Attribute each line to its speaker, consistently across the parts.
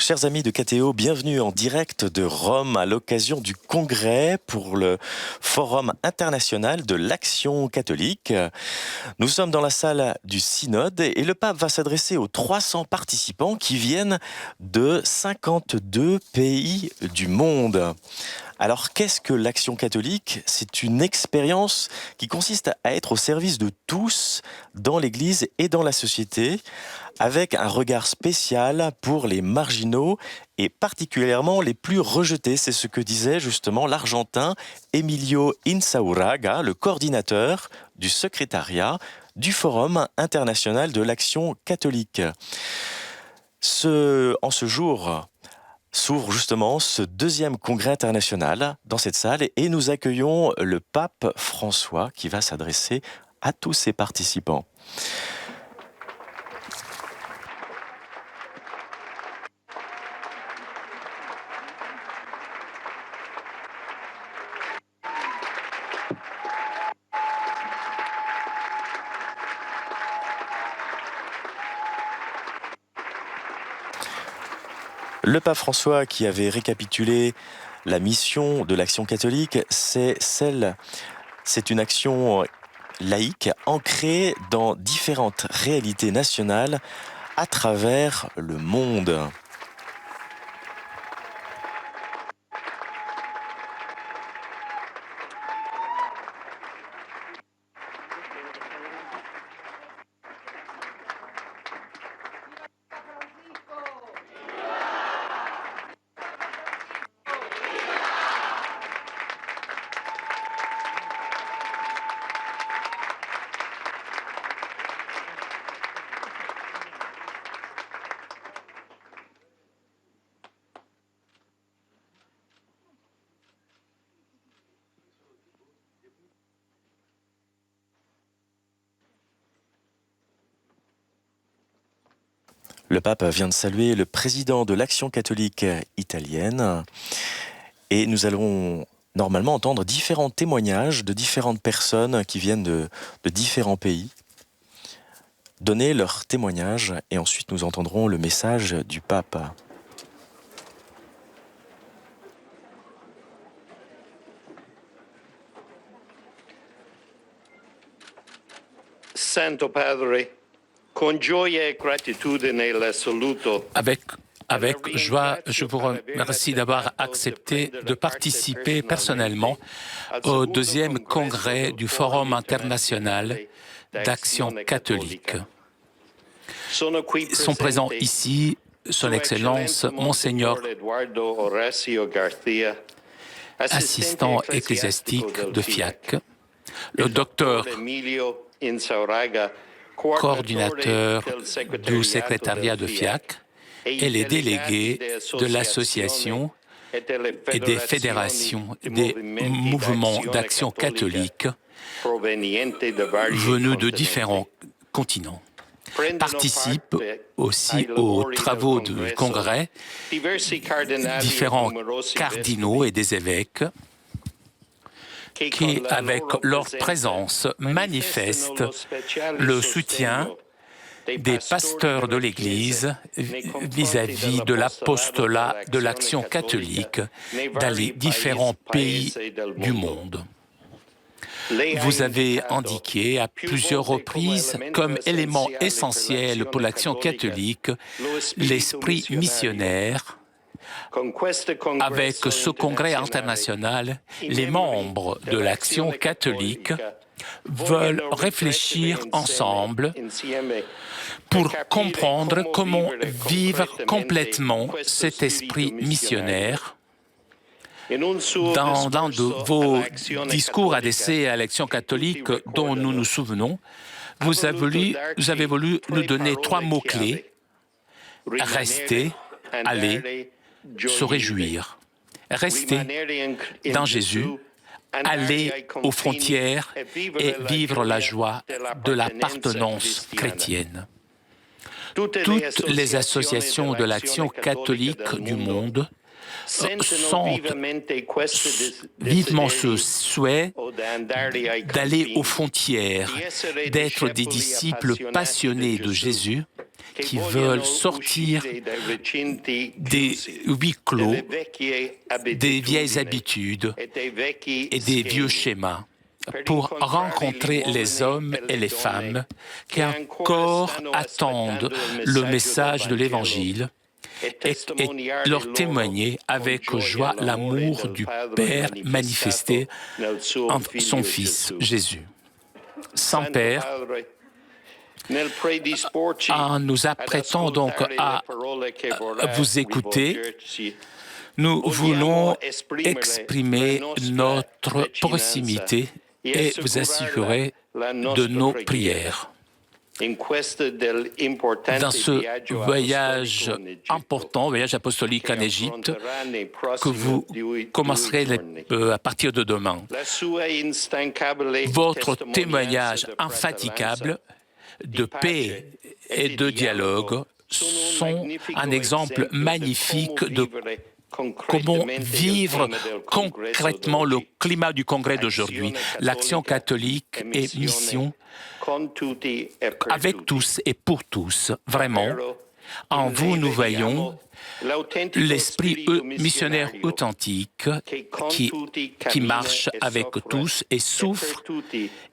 Speaker 1: Chers amis de KTO, bienvenue en direct de Rome à l'occasion du congrès pour le Forum international de l'Action catholique. Nous sommes dans la salle du synode et le pape va s'adresser aux 300 participants qui viennent de 52 pays du monde. Alors, qu'est-ce que l'Action catholique ? C'est une expérience qui consiste à être au service de tous dans l'Église et dans la société, avec un regard spécial pour les marginaux et particulièrement les plus rejetés. C'est ce que disait justement l'Argentin Emilio Insaurraga, le coordinateur du secrétariat du Forum international de l'Action catholique. En ce jour s'ouvre justement ce deuxième congrès international dans cette salle et nous accueillons le pape François qui va s'adresser à tous ses participants. Le pape François, qui avait récapitulé la mission de l'Action catholique, c'est une action laïque ancrée dans différentes réalités nationales à travers le monde. Le pape vient de saluer le président de l'Action catholique italienne et nous allons normalement entendre différents témoignages de différentes personnes qui viennent de différents pays donner leurs témoignages et ensuite nous entendrons le message du pape.
Speaker 2: Santo Padre, con gioia e gratitudine le saluto.
Speaker 3: Avec joie, je vous remercie d'avoir accepté de participer personnellement au deuxième congrès du Forum international d'Action catholique. Sont présents ici Son Excellence Monseigneur, assistant ecclésiastique de FIAC, le docteur coordinateur du secrétariat de FIAC et les délégués de l'association et des fédérations des mouvements d'action catholique venus de différents continents. Participent aussi aux travaux du congrès différents cardinaux et des évêques qui, avec leur présence, manifestent le soutien des pasteurs de l'Église vis-à-vis de l'apostolat de l'Action catholique dans les différents pays du monde. Vous avez indiqué à plusieurs reprises comme élément essentiel pour l'Action catholique l'esprit missionnaire. Avec ce congrès international, les membres de l'Action catholique veulent réfléchir ensemble pour comprendre comment vivre complètement cet esprit missionnaire. Dans l'un de vos discours adressés à l'Action catholique dont nous nous souvenons, vous avez voulu nous donner 3 mots-clés: rester, aller, se réjouir. Rester dans Jésus, aller aux frontières et vivre la joie de l'appartenance chrétienne. Toutes les associations de l'Action catholique du monde sentent vivement ce souhait d'aller aux frontières, d'être des disciples passionnés de Jésus qui veulent sortir des huis clos, des vieilles habitudes et des vieux schémas pour rencontrer les hommes et les femmes qui encore attendent le message de l'Évangile et leur témoigner avec joie l'amour du Père manifesté en son Fils Jésus. Sans Père, en nous apprêtant donc à vous écouter, nous voulons exprimer notre proximité et vous assurer de nos prières. Dans ce voyage important, voyage apostolique en Égypte, que vous commencerez à partir de demain, votre témoignage infatigable de paix et de dialogue sont un exemple magnifique de comment vivre concrètement le climat du Congrès d'aujourd'hui, l'action catholique et mission avec tous et pour tous, vraiment. En vous, nous voyons l'esprit missionnaire authentique qui marche avec tous et souffre,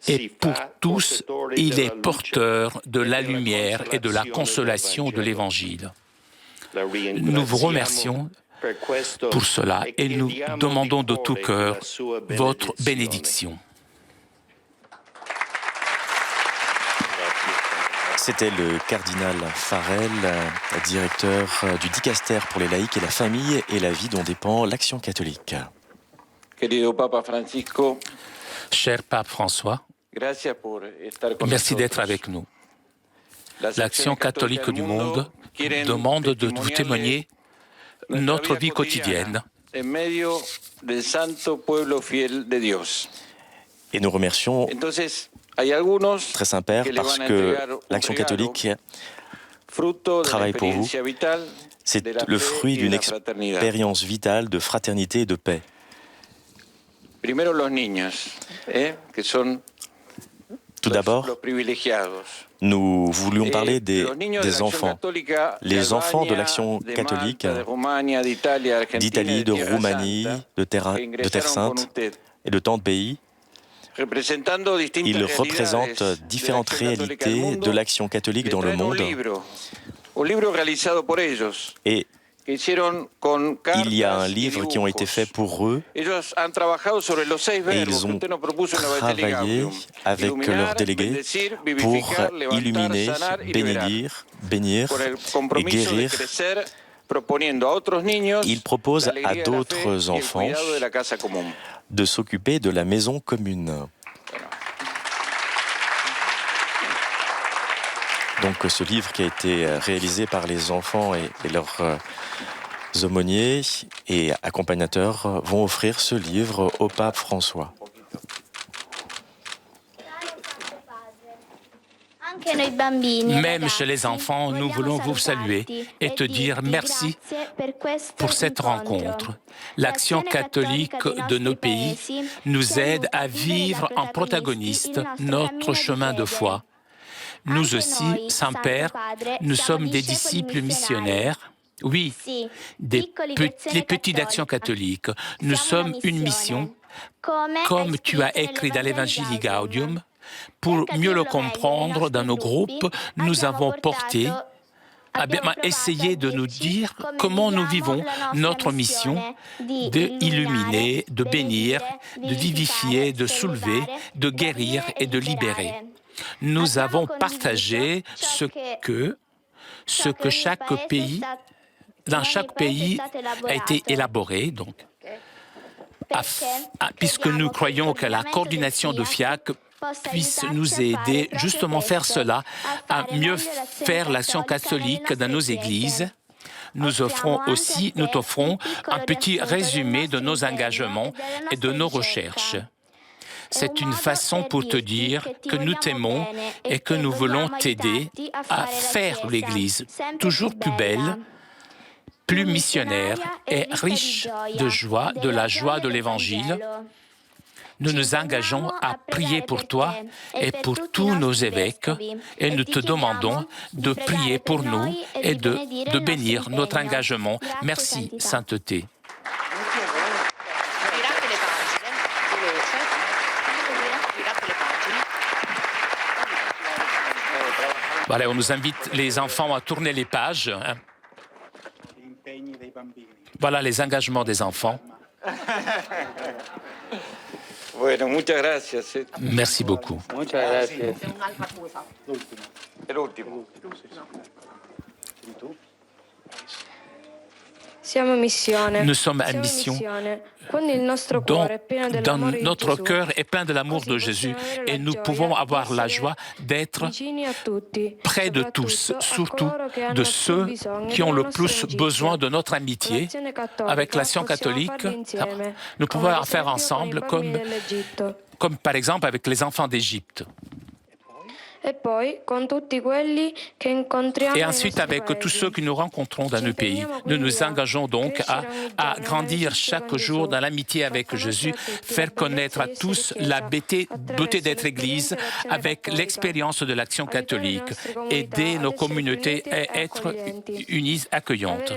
Speaker 3: et pour tous, il est porteur de la lumière et de la consolation de l'Évangile. Nous vous remercions pour cela et nous demandons de tout cœur votre bénédiction.
Speaker 1: C'était le cardinal Farel, directeur du Dicaster pour les laïcs et la famille et la vie dont dépend l'Action catholique.
Speaker 4: Querido Papa Francisco,
Speaker 3: cher Pape François, merci d'être avec nous. L'Action catholique du monde demande de vous témoigner notre vie quotidienne.
Speaker 4: Et
Speaker 1: nous remercions très Saint-Père parce que l'Action catholique travaille pour vous. C'est le fruit d'une expérience vitale de fraternité et de paix. Tout d'abord, nous voulions parler des enfants, les enfants de l'Action catholique d'Italie, de Roumanie, de Terre Sainte et de tant de pays. Ils représentent différentes réalités de l'Action catholique dans le monde. Et il y a un livre qui a été fait pour eux et ils ont travaillé avec leurs délégués pour illuminer, bénir et guérir. Ils proposent à d'autres enfants de s'occuper de la maison commune. Donc ce livre qui a été réalisé par les enfants et leurs aumôniers et accompagnateurs vont offrir ce livre au pape François.
Speaker 3: Même chez les enfants, nous voulons vous saluer et te dire merci pour cette rencontre. L'Action catholique de nos pays nous aide à vivre en protagoniste notre chemin de foi. Nous aussi, Saint-Père, nous sommes des disciples missionnaires. Oui, les petits d'Action catholique. Nous sommes une mission, comme tu as écrit dans l'Evangelii Gaudium. Pour mieux le comprendre, dans nos groupes, nous avons essayé de nous dire comment nous vivons notre mission d'illuminer, de bénir, de vivifier, de soulever, de guérir et de libérer. Nous avons partagé ce que dans chaque pays a été élaboré, donc, puisque nous croyons que la coordination de FIAC puisse nous aider justement faire cela, à mieux faire l'Action catholique dans nos églises. Nous t'offrons un petit résumé de nos engagements et de nos recherches. C'est une façon pour te dire que nous t'aimons et que nous voulons t'aider à faire l'Église toujours plus belle, plus missionnaire et riche de joie, de la joie de l'Évangile. Nous nous engageons à prier pour toi et pour tous nos évêques et nous te demandons de prier pour nous et de bénir notre engagement. Merci, Sainteté. Voilà, on nous invite les enfants à tourner les pages. Voilà les engagements des enfants. Merci beaucoup. Nous sommes à mission. Dans notre cœur est plein de l'amour de Jésus et nous pouvons avoir la joie d'être près de tous, surtout de ceux qui ont le plus besoin de notre amitié. Avec l'Action catholique, nous pouvons en faire ensemble comme par exemple avec les enfants d'Égypte. Et ensuite, avec tous ceux que nous rencontrons dans nos pays, nous nous engageons donc à grandir chaque jour dans l'amitié avec Jésus, faire connaître à tous la beauté d'être Église avec l'expérience de l'Action catholique, aider nos communautés à être unies, accueillantes,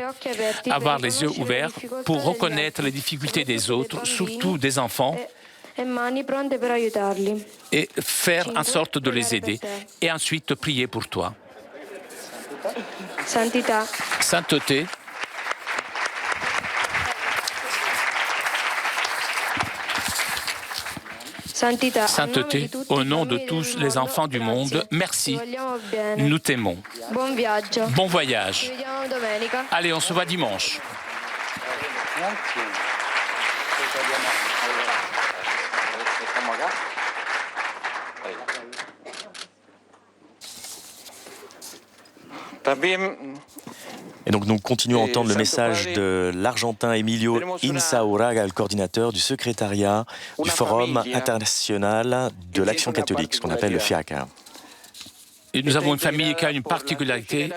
Speaker 3: avoir les yeux ouverts pour reconnaître les difficultés des autres, surtout des enfants, et faire en sorte de les aider et ensuite prier pour toi. Sainteté, Sainteté, au nom de tous les enfants du monde, merci, nous t'aimons. Bon voyage. Allez, on se voit dimanche.
Speaker 1: Et donc nous continuons à entendre le message de l'Argentin Emilio Insauraga, le coordinateur du secrétariat du Forum international de l'Action catholique, ce qu'on appelle le FIAC.
Speaker 3: Et nous avons une famille qui a une particularité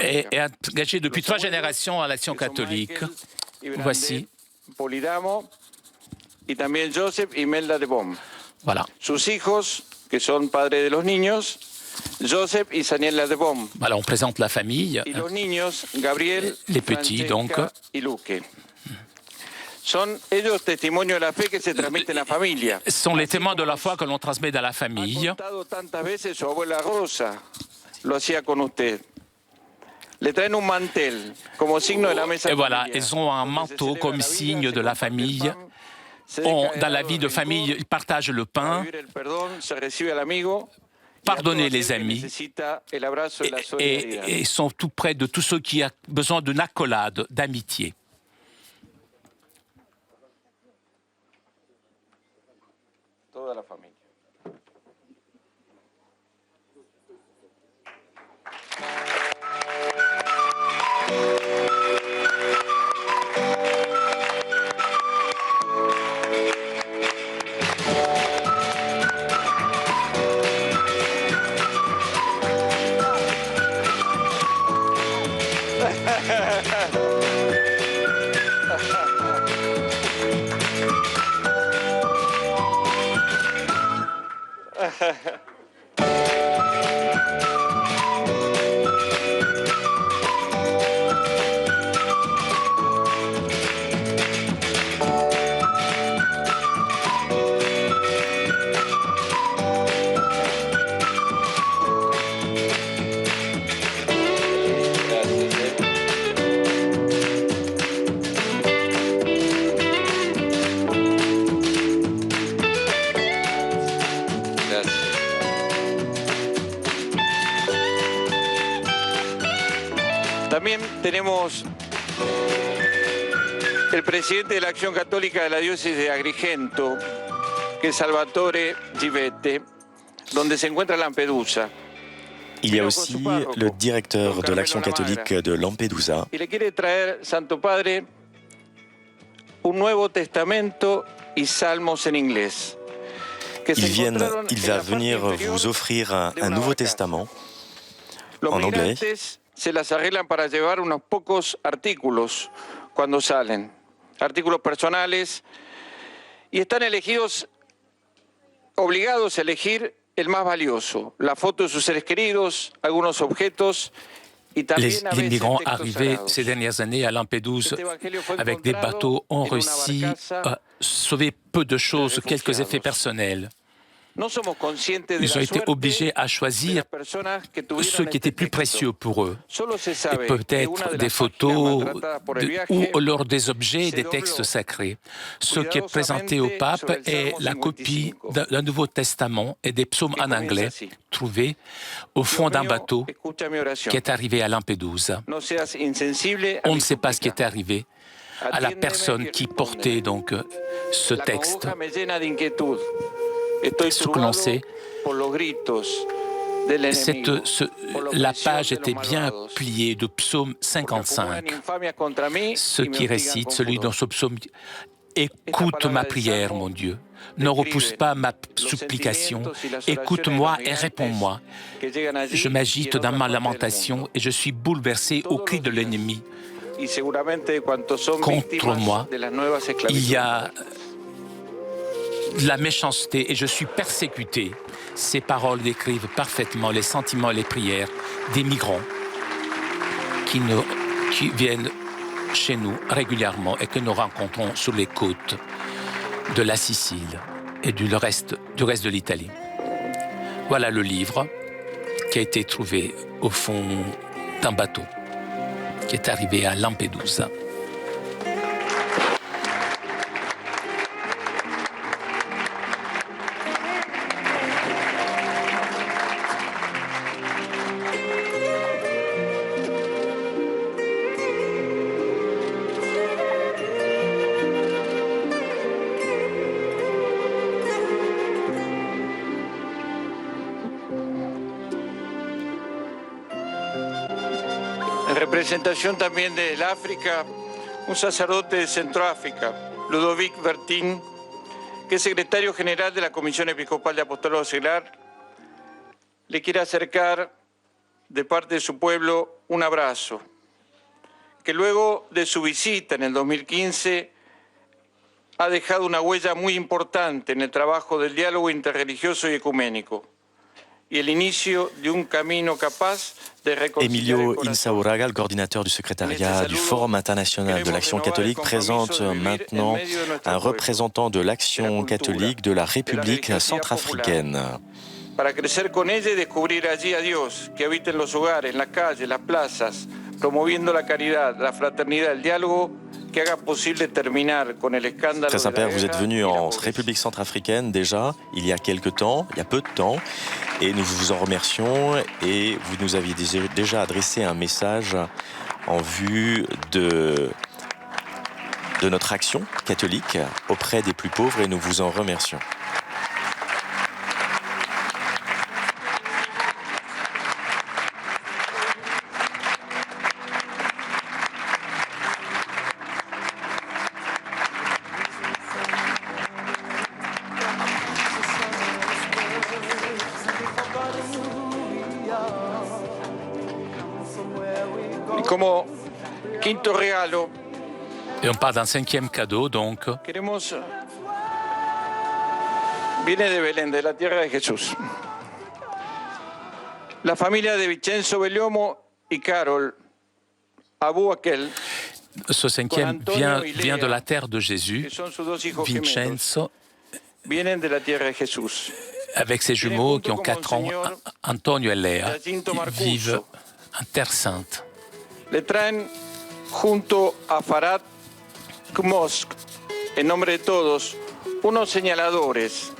Speaker 3: et est engagée depuis 3 générations à l'Action catholique. Voici.
Speaker 4: Y también Joseph y Melda de Bom.
Speaker 3: Voilà.
Speaker 4: Sus hijos, que son padres de los niños, Joseph y Saniela de Bom.
Speaker 3: Voilà, on présente la famille.
Speaker 4: Y los niños, Gabriel,
Speaker 3: les petits, donc.
Speaker 4: Y Luque. Son ellos testimonio de la fe que se transmite en la familia.
Speaker 3: Sont les témoins de la foi que l'on transmet dans la famille.
Speaker 4: Ha contado tantas veces su abuela Rosa lo hacía con usted. Le traen un mantel como signo de la mesa.
Speaker 3: Et voilà, ils ont un manteau comme signe de la famille. Dans la vie de famille, ils partagent le pain, pardonner les amis et sont tout près de tous ceux qui ont besoin d'une accolade, d'amitié.
Speaker 4: Toda la familia. También tenemos el presidente de la Acción Católica de la Diócesis de Agrigento, que es Salvatore Givette, donde se encuentra Lampedusa.
Speaker 1: Il y a aussi le directeur de l'Action catholique de Lampedusa.
Speaker 4: Y le quiere traer, Santo Padre, un Nuevo Testamento y Salmos en inglés.
Speaker 1: Il va venir vous offrir un Nouveau Testament en anglais
Speaker 4: se las arreglan para llevar unos pocos artículos cuando salen, artículos personales, y están obligados a elegir el más valioso, la foto de sus seres queridos, algunos objetos.
Speaker 3: Les migrants arrivés ces dernières années à Lampedusa avec des bateaux ont réussi à sauver peu de choses, quelques effets personnels. Ils ont été obligés à choisir ceux qui étaient plus précieux pour eux. Et peut-être des photos ou lors des objets et des textes sacrés. Ce qui est présenté au pape est la copie d'un Nouveau Testament et des psaumes en anglais trouvés au fond d'un bateau qui est arrivé à Lampedusa. On ne sait pas ce qui est arrivé à la personne qui portait donc ce texte. Ce que l'on sait, la page était bien pliée de psaume 55. Ce qui récite, celui dans ce psaume, « Écoute ma prière, mon Dieu, ne repousse pas ma supplication, écoute-moi et réponds-moi. Je m'agite dans ma lamentation et je suis bouleversé au cri de l'ennemi. Contre moi, il y a la méchanceté et je suis persécuté. » Ces paroles décrivent parfaitement les sentiments et les prières des migrants qui viennent chez nous régulièrement et que nous rencontrons sur les côtes de la Sicile et du reste de l'Italie. Voilà le livre qui a été trouvé au fond d'un bateau qui est arrivé à Lampedusa.
Speaker 4: En representación también del África, un sacerdote de Centroáfrica, Ludovic Bertin, que es secretario general de la Comisión Episcopal de Apostolado Seglar, le quiere acercar de parte de su pueblo un abrazo, que luego de su visita en el 2015 ha dejado una huella muy importante en el trabajo del diálogo interreligioso y ecuménico y el inicio de un camino capaz de reconciliar.
Speaker 1: Emilio Insauraga, le coordinateur du secrétariat du Forum international de l'Action catholique, présente maintenant un représentant de l'Action catholique de la République centrafricaine.
Speaker 4: Para crecer con ella y descubrir allí a Dios, que habita en los hogares, en las calles, las plazas, promoviendo la caridad, la fraternidad, el diálogo, que haga posible terminar con el escándalo.
Speaker 1: Très Saint-Père, vous êtes venu en République centrafricaine déjà, il y a peu de temps, et nous vous en remercions, et vous nous aviez déjà adressé un message en vue de notre action catholique auprès des plus pauvres, et nous vous en remercions.
Speaker 4: Como quinto regalo,
Speaker 3: et on parle d'un cinquième cadeau, donc.
Speaker 4: Viene de Belén, de la tierra de Jesús. La familia de Vincenzo Bellomo y Carol Abuakel.
Speaker 3: Ce cinquième vient de la terre de Jésus. Vincenzo,
Speaker 4: vienen de la tierra de Jesús.
Speaker 3: Avec ses jumeaux qui ont 4 ans, Antonio et Léa, vivent en Terre Sainte.
Speaker 4: Le traen junto a Farad Kmosk, en nombre de todos, unos señaladores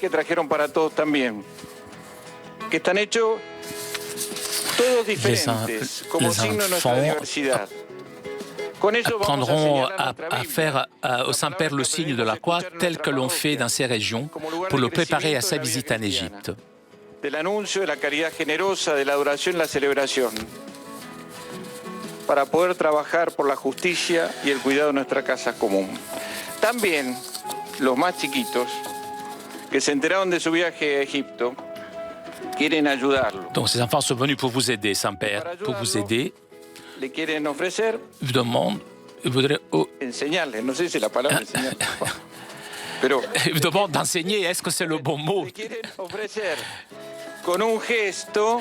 Speaker 4: que trajeron para todos también, que están hechos todos diferentes, como signo de nuestra diversidad.
Speaker 3: Apprendront à faire au Saint-Père le signe de la croix tel que l'on fait dans ces régions pour le préparer à sa visite en Égypte.
Speaker 4: Del anuncio de la caridad generosa, de la adoración y la celebración, para poder trabajar por la justicia y el cuidado de nuestra casa común. También los más chiquitos, que se enteraron de su viaje a Egipto, quieren ayudarlo.
Speaker 3: Donc ces enfants sont venus pour vous aider, Saint-Père, pour vous aider.
Speaker 4: Le quieren ofrecer
Speaker 3: Ils demandent, ils voudraient,
Speaker 4: enseñarles, no sé si la palabra enseñar, pero
Speaker 3: ils vous demandent d'enseigner. Est-ce que c'est le bon mot?
Speaker 4: le quieren ofrecer con un gesto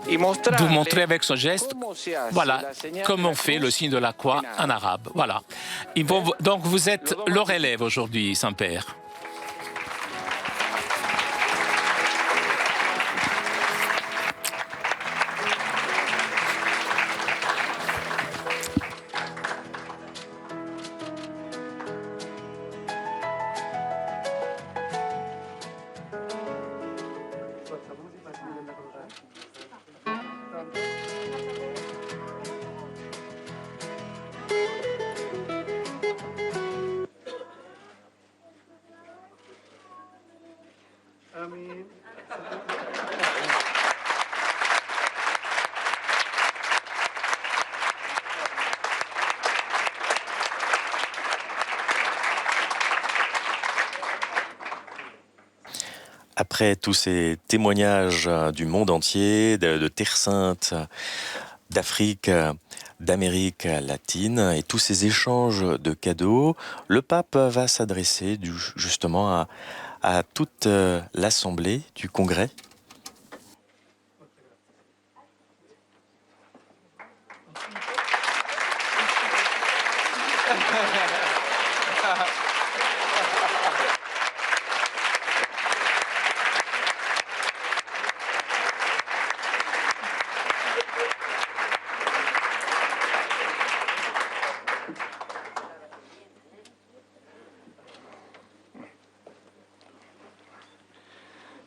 Speaker 4: y
Speaker 3: Vous
Speaker 4: mostrarles
Speaker 3: montrer avec ce geste,
Speaker 4: cómo se hace
Speaker 3: voilà,
Speaker 4: la señal de
Speaker 3: comment
Speaker 4: la
Speaker 3: on fait le
Speaker 4: cruz
Speaker 3: signe de la croix en arabe. Voilà. Donc vous êtes leur élève aujourd'hui, Saint-Père.
Speaker 1: Après tous ces témoignages du monde entier, de Terre Sainte, d'Afrique, d'Amérique latine et tous ces échanges de cadeaux, le pape va s'adresser justement à toute l'Assemblée du Congrès.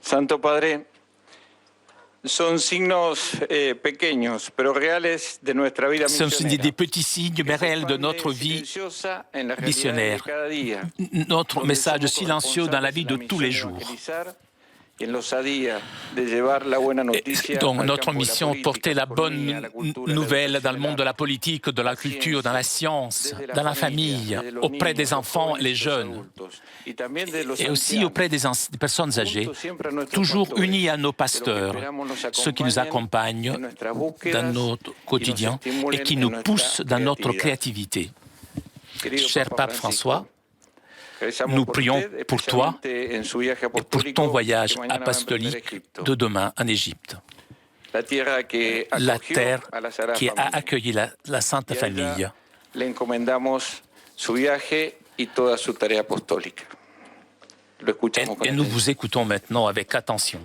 Speaker 4: Santo Padre, son signos pequeños, pero reales de nuestra vida
Speaker 3: Ce sont
Speaker 4: misionera.
Speaker 3: des petits signes, mais réels de notre vie missionnaire. Notre message silencieux dans la vie de tous les jours. Donc notre mission, porter la bonne nouvelle dans le monde de la politique, de la culture, dans la science, dans la famille, auprès des enfants, les jeunes, et aussi auprès des personnes âgées, toujours unis à nos pasteurs, ceux qui nous accompagnent dans notre quotidien et qui nous poussent dans notre créativité. Cher Pape François, nous prions pour toi et pour ton voyage apostolique de demain en Égypte. La terre qui a accueilli la Sainte Famille. Et nous vous écoutons maintenant avec attention.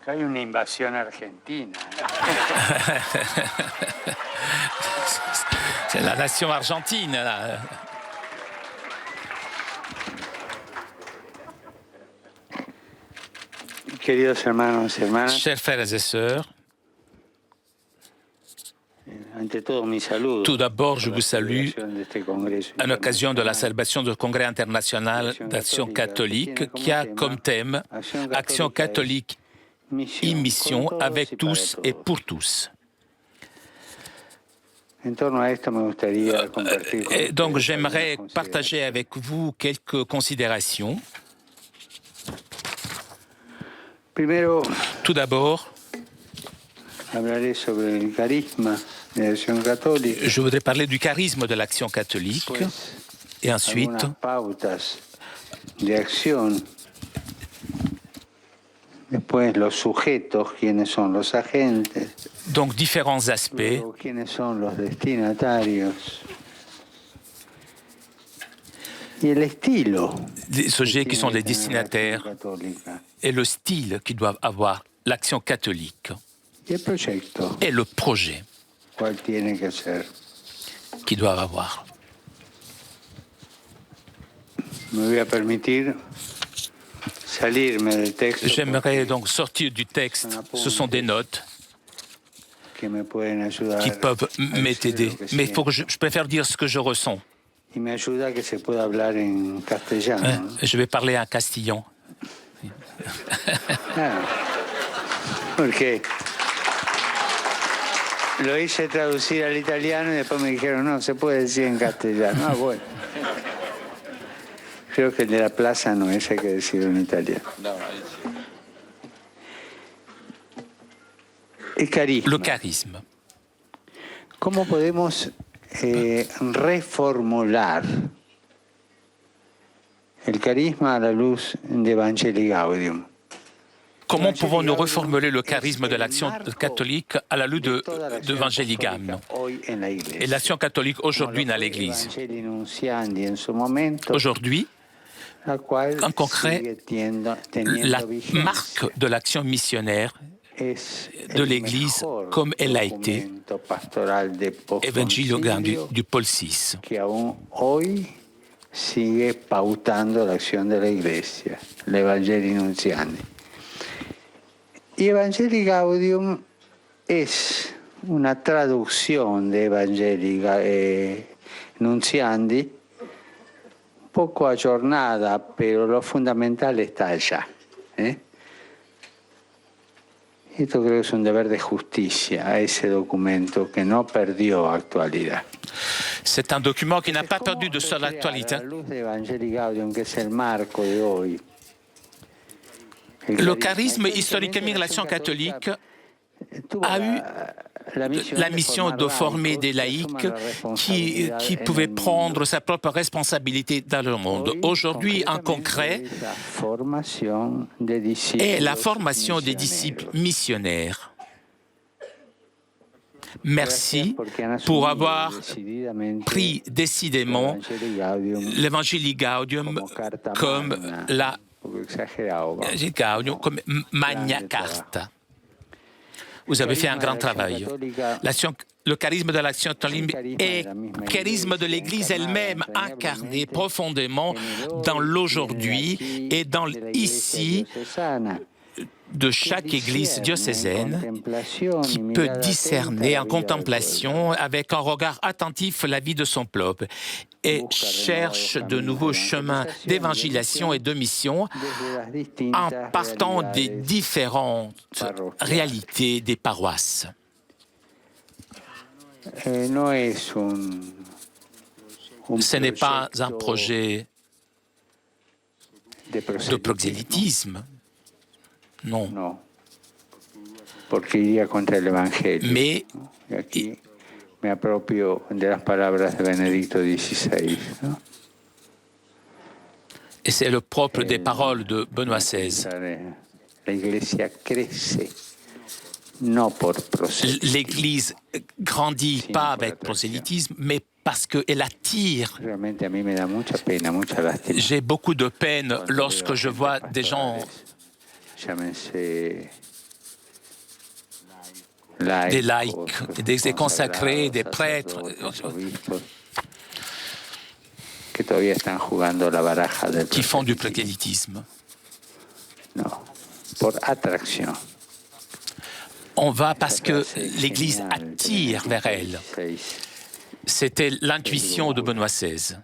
Speaker 5: Hay una invasión argentina.
Speaker 3: C'est la nation argentine, là.
Speaker 5: Queridos hermanos y hermanas,
Speaker 3: Chers frères et sœurs,
Speaker 5: ante todo mi saludo.
Speaker 3: tout d'abord, je
Speaker 5: por
Speaker 3: vous
Speaker 5: la
Speaker 3: salue
Speaker 5: celebración de este congreso
Speaker 3: à l'occasion de la
Speaker 5: internacional.
Speaker 3: célébration du Congrès international d'Action catholique qui a comme thème Action catholique et mission avec tous et pour tous.
Speaker 5: En torno a esto me gustaría compartir con
Speaker 3: Et donc
Speaker 5: ustedes
Speaker 3: j'aimerais
Speaker 5: algunas
Speaker 3: partager avec vous quelques considérations.
Speaker 5: Primero,
Speaker 3: Tout d'abord,
Speaker 5: hablaré sobre el carisma de la Acción Católica.
Speaker 3: je voudrais parler du charisme de l'Action catholique
Speaker 5: Después,
Speaker 3: et ensuite
Speaker 5: algunas pautas de acción. Después, los sujetos, quiénes son los agentes.
Speaker 3: donc différents aspects,
Speaker 5: Luego, quiénes son los destinatarios. Y el estilo
Speaker 3: des sujets qui sont les
Speaker 5: que tiene que tener la
Speaker 3: destinataires
Speaker 5: Acción Católica.
Speaker 3: et le style qu'ils doivent avoir l'Action catholique
Speaker 5: Y el proyecto,
Speaker 3: et le projet
Speaker 5: cuál tiene que ser.
Speaker 3: qu'ils doivent avoir.
Speaker 5: Me voy a permitir salirme del texto.
Speaker 3: J'aimerais donc sortir du texte. Ce sont des notes
Speaker 5: que me pueden ayudar
Speaker 3: qui peuvent
Speaker 5: a decir
Speaker 3: m'aider.
Speaker 5: lo que
Speaker 3: Mais il faut que
Speaker 5: siento.
Speaker 3: je préfère dire ce que je ressens.
Speaker 5: Y me ayuda que se pueda hablar en castellano.
Speaker 3: Hein,
Speaker 5: ¿no?
Speaker 3: je vais parler en castillan.
Speaker 5: Claro. Porque lo hice traducir al italiano y después me dijeron, no, se puede decir en castellano. Ah, bueno. Creo que el de la plaza no, ese hay que decirlo en italiano. El carisma.
Speaker 3: Le charisme.
Speaker 5: ¿Cómo podemos reformular el carisma a la luz de Evangelii Gaudium?
Speaker 3: Comment pouvons-nous reformuler le charisme de l'action catholique à la luce de Evangelii Gaudium et l'action catholique aujourd'hui dans l'Église? Aujourd'hui, en concret, la marque de l'action missionnaire de l'Église comme elle a été, Evangelii Gaudium du Paul VI.
Speaker 5: Sigue pautando la acción de la Iglesia, el Evangelii Nuntiandi. Y Evangelii Gaudium es una traducción de Evangelii Nuntiandi, un poco aggiornada, pero lo fundamental está allá. Esto creo que es un deber de justicia a ese documento que no perdió actualidad.
Speaker 3: C'est un document qui n'a pas perdu de son actualité. Le charisme historiquement de l'action catholique a eu la mission de former des laïcs qui pouvaient prendre sa propre responsabilité dans le monde. Aujourd'hui, en concret, est la formation des disciples missionnaires. Merci pour avoir pris décidément l'Evangelii Gaudium comme comme Magna Carta. Vous avez fait un grand travail. Le charisme de l'action catholique est le charisme de l'Église elle-même incarné profondément dans l'aujourd'hui et dans l'ici de chaque église diocésaine qui peut discerner en contemplation avec un regard attentif la vie de son peuple et cherche de nouveaux chemins d'évangélisation et de mission en partant des différentes réalités des paroisses. Ce n'est pas un projet de prosélytisme. Non. Mais
Speaker 5: me apropio de las palabras de Benedicto XVI. ¿No?
Speaker 3: Et c'est le propre des paroles de Benoît XVI. L'Église grandit pas avec prosélytisme, mais parce qu'elle attire. J'ai beaucoup de peine lorsque je vois des gens, des laïcs, des consacrés, des prêtres, qui font du prosélytisme. On va parce que l'Église attire vers elle. C'était l'intuition de Benoît XVI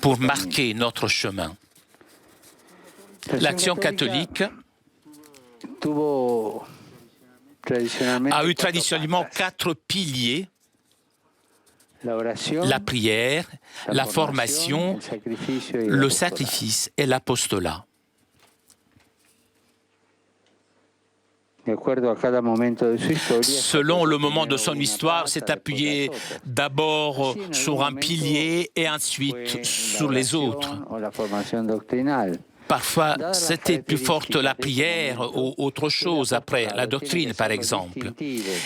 Speaker 3: pour marquer notre chemin. L'action catholique a eu traditionnellement 4 piliers: la prière, la formation, le sacrifice et l'apostolat. Selon le moment de son histoire, s'est appuyé d'abord sur un pilier et ensuite sur les autres. Parfois, c'était plus forte la prière ou autre chose après, la doctrine par exemple.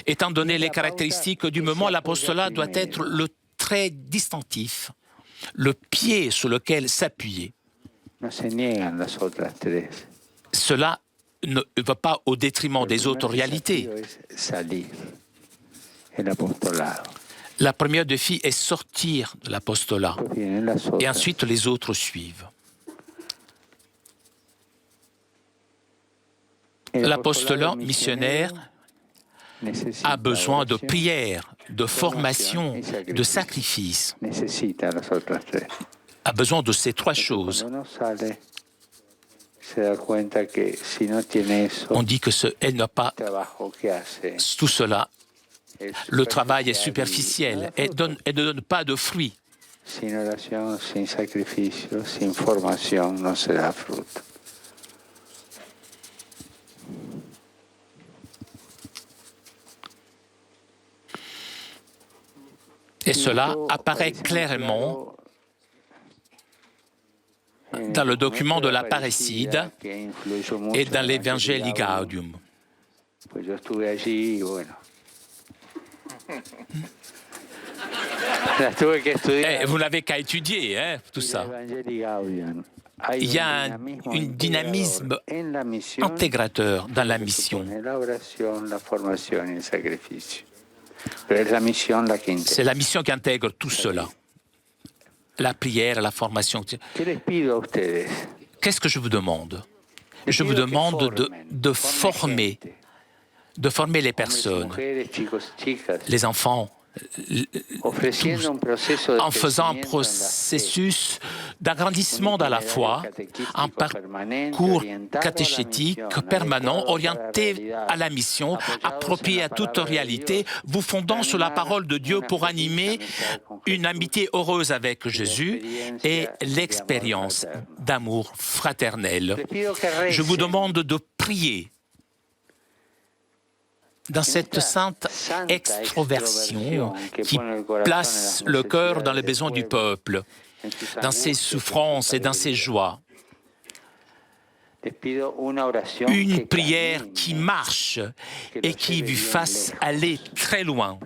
Speaker 3: Étant donné les caractéristiques du moment, l'apostolat doit être le trait distinctif, le pied sur lequel s'appuyer. Cela ne va pas au détriment des autres réalités. La première défi est sortir de l'apostolat et ensuite les autres suivent. L'apostolat missionnaire a besoin de prière, de formation, de sacrifice. A besoin de ces 3 choses. On dit que elle n'a pas tout cela, Le travail est superficiel et ne donne pas de fruits.
Speaker 5: Sin oración, sin sacrificio, sin formación, no se da fruto.
Speaker 3: Et cela apparaît clairement dans le document de la Parricide et dans l'Evangelii Gaudium.
Speaker 5: Pues yo estuve allí y bueno. La tuve que estudiar.
Speaker 3: Vous n'avez qu'à étudier tout ça. Il y a un dynamisme intégrateur dans la mission. C'est la mission qui intègre tout cela. La prière, la formation. Qu'est-ce que je vous demande? Je vous demande de former les personnes, les enfants, en faisant un processus d'agrandissement dans la foi, un parcours catéchétique permanent, orienté à la mission, approprié à toute réalité, vous fondant sur la parole de Dieu pour animer une amitié heureuse avec Jésus et l'expérience d'amour fraternel. Je vous demande de prier dans cette sainte extroversion qui place le cœur dans les besoins du peuple, dans ses souffrances et dans ses joies. Une prière qui marche et qui vous fasse aller très loin.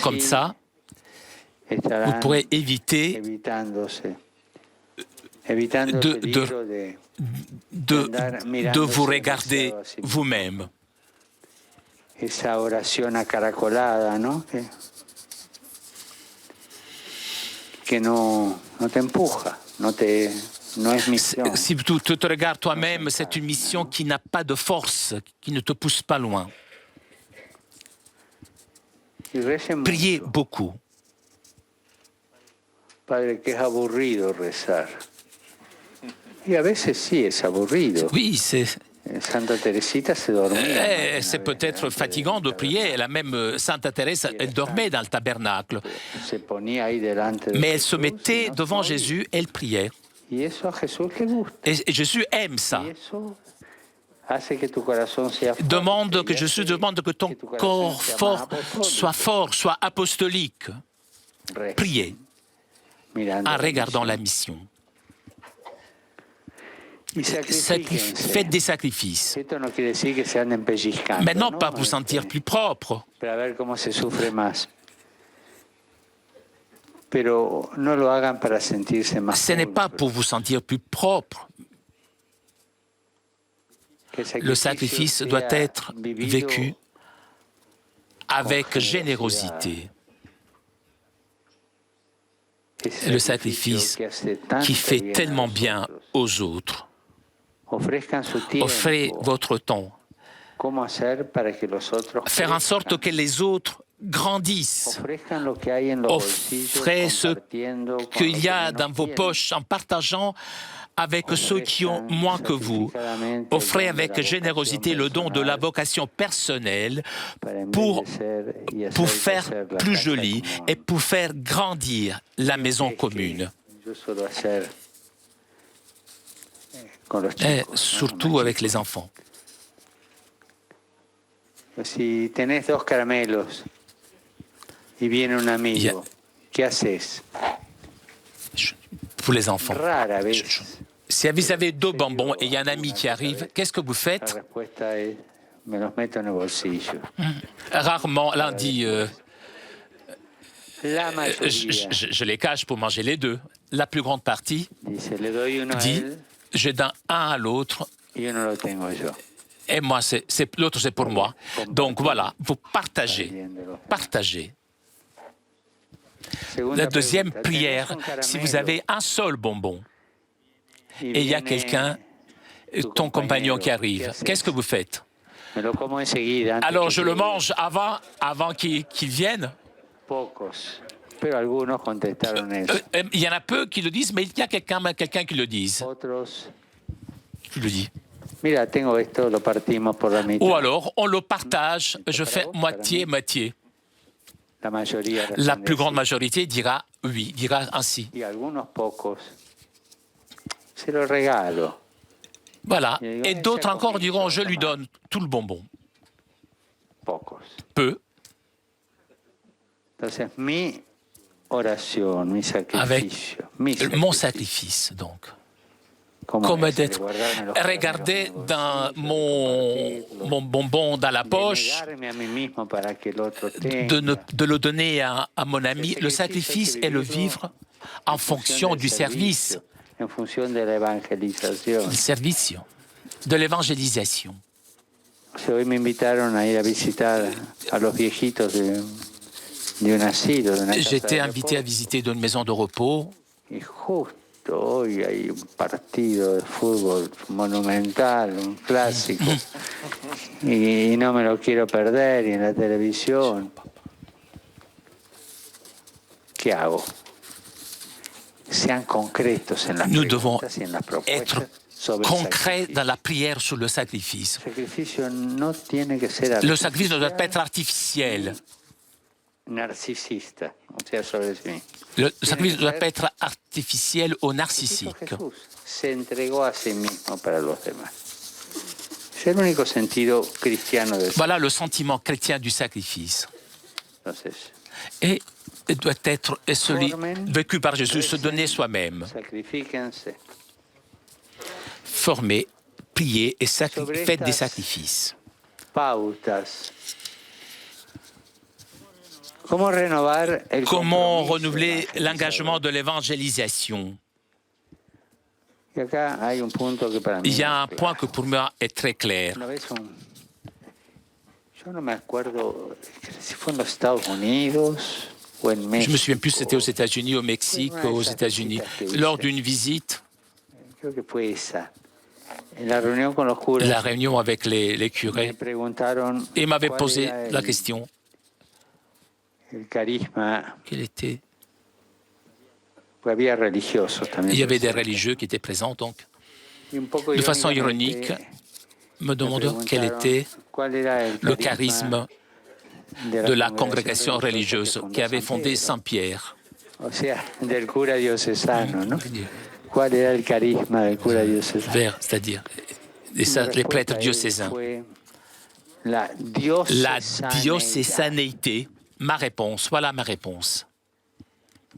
Speaker 3: Comme ça, vous pourrez éviter de vous regarder vous-même.
Speaker 5: Esa oración acaracolada, ¿no? Que no te empuja, no es misión.
Speaker 3: Si tu te regardes toi-même, c'est une mission qui n'a pas de force, qui ne te pousse pas loin. Priez beaucoup.
Speaker 5: Padre, que es aburrido rezar. Y a veces sí es aburrido.
Speaker 3: Oui, c'est...
Speaker 5: Santa Teresita se dormía.
Speaker 3: C'est peut-être fatigant de prier. Sainte Thérèse, elle dormait dans le tabernacle. Mais elle se mettait devant Jésus, elle priait. Et Jésus aime ça. Demande que Jésus demande que ton corps fort, soit apostolique. Priez en regardant la mission. Faites des sacrifices. Mais non pas pour vous sentir plus propre. Ce n'est pas pour vous sentir plus propre. Le sacrifice doit être vécu avec générosité. Le sacrifice qui fait tellement bien aux autres. Offrez votre temps. Faire en sorte que les autres grandissent. Offrez ce qu'il y a dans vos poches en partageant avec ceux qui ont moins que vous. Offrez avec générosité le don de la vocation personnelle pour faire plus joli et pour faire grandir la maison commune. Et surtout avec les enfants.
Speaker 5: Si tenés 2 caramelos y viene un amigo, ¿qué haces?
Speaker 3: Pour les enfants. Si vous avez 2 bonbons et il y a un ami qui arrive, qu'est-ce que vous faites? Rarement, l'un dit je les cache pour manger les 2. La plus grande partie dit je donne un à l'autre et moi l'autre c'est pour moi. Donc voilà, vous partagez. La deuxième prière, si vous avez un seul bonbon et il y a quelqu'un, ton compagnon qui arrive, qu'est-ce que vous faites? Alors je le mange avant qu'il vienne. Il y en a peu qui le disent, mais il y a quelqu'un qui le dise. Qui le dit.
Speaker 5: Mira, tengo esto, lo partimos por la mitad.
Speaker 3: Ou alors, on le partage, je fais moitié-moitié.
Speaker 5: La mayoría
Speaker 3: La
Speaker 5: responde
Speaker 3: plus grande
Speaker 5: así.
Speaker 3: majorité dira oui, dira ainsi.
Speaker 5: Y algunos pocos se lo regalo.
Speaker 3: Voilà. Et d'autres encore diront, je lui donne tout le bonbon.
Speaker 5: Pocos.
Speaker 3: Peu,
Speaker 5: Entonces, mi oración, mi sacrificio, mi
Speaker 3: mon
Speaker 5: sacrificio,
Speaker 3: sacrifice, donc.
Speaker 5: ¿cómo
Speaker 3: Comme
Speaker 5: es?
Speaker 3: d'être,
Speaker 5: Guardarme los
Speaker 3: regarder
Speaker 5: caramelos
Speaker 3: dans
Speaker 5: en el bolsillo,
Speaker 3: mon bonbon dans la
Speaker 5: de
Speaker 3: poche,
Speaker 5: negarme a mí mismo para que el otro tenga.
Speaker 3: de le donner à mon ami. Le sacrifice est le vivre en fonction du service,
Speaker 5: en función de la evangelización.
Speaker 3: du service, de l'évangélisation.
Speaker 5: Si hoy me invitaron a ir a visitar a los viejitos de un asilo, de una casa
Speaker 3: J'étais
Speaker 5: de
Speaker 3: invité à
Speaker 5: repos,
Speaker 3: visiter une maison de repos.
Speaker 5: y justo hoy hay un partido de fútbol monumental, un clásico, y no me lo quiero perder, y en la televisión. ¿Qué hago? Sean concretos en las
Speaker 3: Nous devons
Speaker 5: preguntas y en las
Speaker 3: être
Speaker 5: propuestas sobre el
Speaker 3: concret
Speaker 5: sacrificio.
Speaker 3: dans la prière sur le sacrifice.
Speaker 5: El sacrificio no tiene que ser
Speaker 3: Le sacrifice ne doit pas être
Speaker 5: artificial,
Speaker 3: artificiel.
Speaker 5: narcisista, o sea, sobre sí.
Speaker 3: Le sacrifice ne doit pas être artificiel ou
Speaker 5: Cristo
Speaker 3: narcissique.
Speaker 5: Jesús se entregó a sí mismo para los demás. Es el único sentido cristiano de eso.
Speaker 3: Voilà le sentiment chrétien du sacrifice.
Speaker 5: Entonces,
Speaker 3: Et doit être celui vécu par Jésus, se donner soi-même,
Speaker 5: sacrifíquense.
Speaker 3: former, prier et faites des sacrifices.
Speaker 5: Pautas. ¿Cómo renovar el
Speaker 3: Comment
Speaker 5: compromiso
Speaker 3: renouveler
Speaker 5: evangelizador?
Speaker 3: l'engagement de l'évangélisation?
Speaker 5: Y acá hay un punto que para mí
Speaker 3: Il y a un
Speaker 5: es
Speaker 3: point
Speaker 5: claro.
Speaker 3: que pour moi est très clair.
Speaker 5: Una vez yo no me acuerdo si fue en los Estados Unidos o en
Speaker 3: Je
Speaker 5: México.
Speaker 3: me souviens plus si c'était aux États-Unis, au Mexique, aux États-Unis. Lors d'une visite,
Speaker 5: Creo que fue esa. En la reunión con los curas
Speaker 3: la réunion avec les
Speaker 5: me
Speaker 3: curés,
Speaker 5: preguntaron
Speaker 3: et m'avait
Speaker 5: cuál
Speaker 3: posé
Speaker 5: era
Speaker 3: la question,
Speaker 5: el carisma.
Speaker 3: quel était...
Speaker 5: Pues había religiosos también.
Speaker 3: Il y avait des
Speaker 5: presentes.
Speaker 3: religieux qui étaient présents, donc,
Speaker 5: Y un poco
Speaker 3: de façon
Speaker 5: irónicamente,
Speaker 3: ironique, me
Speaker 5: me
Speaker 3: demandant quel
Speaker 5: preguntaron
Speaker 3: était
Speaker 5: cuál era el
Speaker 3: le charisme de la congrégation religieuse
Speaker 5: que
Speaker 3: qui avait fondé
Speaker 5: San
Speaker 3: Saint-Pierre.
Speaker 5: Pedro. O sea, del cura diocesano, ¿no? ¿Cuál era el carisma del cura diocesano?
Speaker 3: C'est-à-dire
Speaker 5: Mi
Speaker 3: les prêtres
Speaker 5: respuesta a él
Speaker 3: diocésains.
Speaker 5: fue la
Speaker 3: La
Speaker 5: diocesaneidad.
Speaker 3: diocésanéité, ma réponse, voilà ma réponse.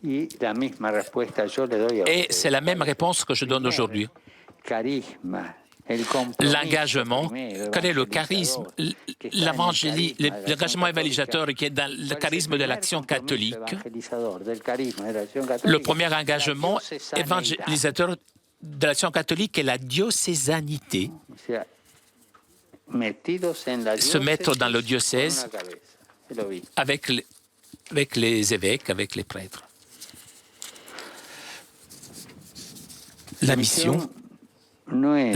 Speaker 5: Y la misma respuesta yo le doy a
Speaker 3: Et
Speaker 5: ustedes.
Speaker 3: c'est la même réponse que je donne aujourd'hui.
Speaker 5: Carisma, el compromiso
Speaker 3: L'engagement,
Speaker 5: primero,
Speaker 3: quel est le charisme
Speaker 5: evangelizador, que está en el carisma de la
Speaker 3: l'engagement
Speaker 5: acción
Speaker 3: évangélisateur
Speaker 5: católica.
Speaker 3: qui est dans le
Speaker 5: ¿Cuál es
Speaker 3: charisme
Speaker 5: el
Speaker 3: de
Speaker 5: primer
Speaker 3: l'action
Speaker 5: compromiso
Speaker 3: catholique?
Speaker 5: evangelizador del carisma de la acción católica?
Speaker 3: Le premier
Speaker 5: La
Speaker 3: engagement
Speaker 5: diocesaneidad.
Speaker 3: évangélisateur de l'action catholique est la diocésanité.
Speaker 5: O sea, metidos en la
Speaker 3: Se mettre dans le
Speaker 5: diócesis
Speaker 3: diocèse
Speaker 5: con una cabeza, el obispo.
Speaker 3: avec les évêques, avec les prêtres. La mission,
Speaker 5: no es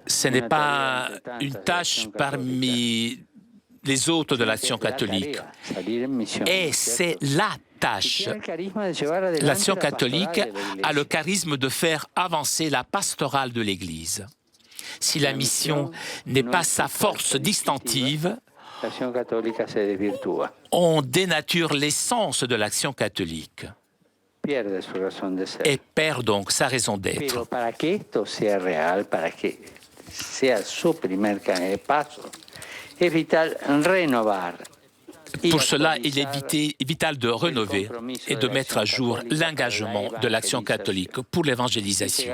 Speaker 3: ce n'est pas une tâche parmi les autres de l'action catholique. Et c'est la tâche. L'action catholique a le charisme de faire avancer la pastorale de l'Église. Si la mission n'est pas sa force distinctive,
Speaker 5: L'action católica se desvirtúa,
Speaker 3: on dénature l'essence de l'action catholique
Speaker 5: pierde su razón de ser.
Speaker 3: et perd donc sa raison d'être.
Speaker 5: Pero para que esto sea real, para que sea su primer paso, es vital renovar.
Speaker 3: Pour cela, il est vital de rénover et de mettre à jour l'engagement de l'action catholique pour l'évangélisation.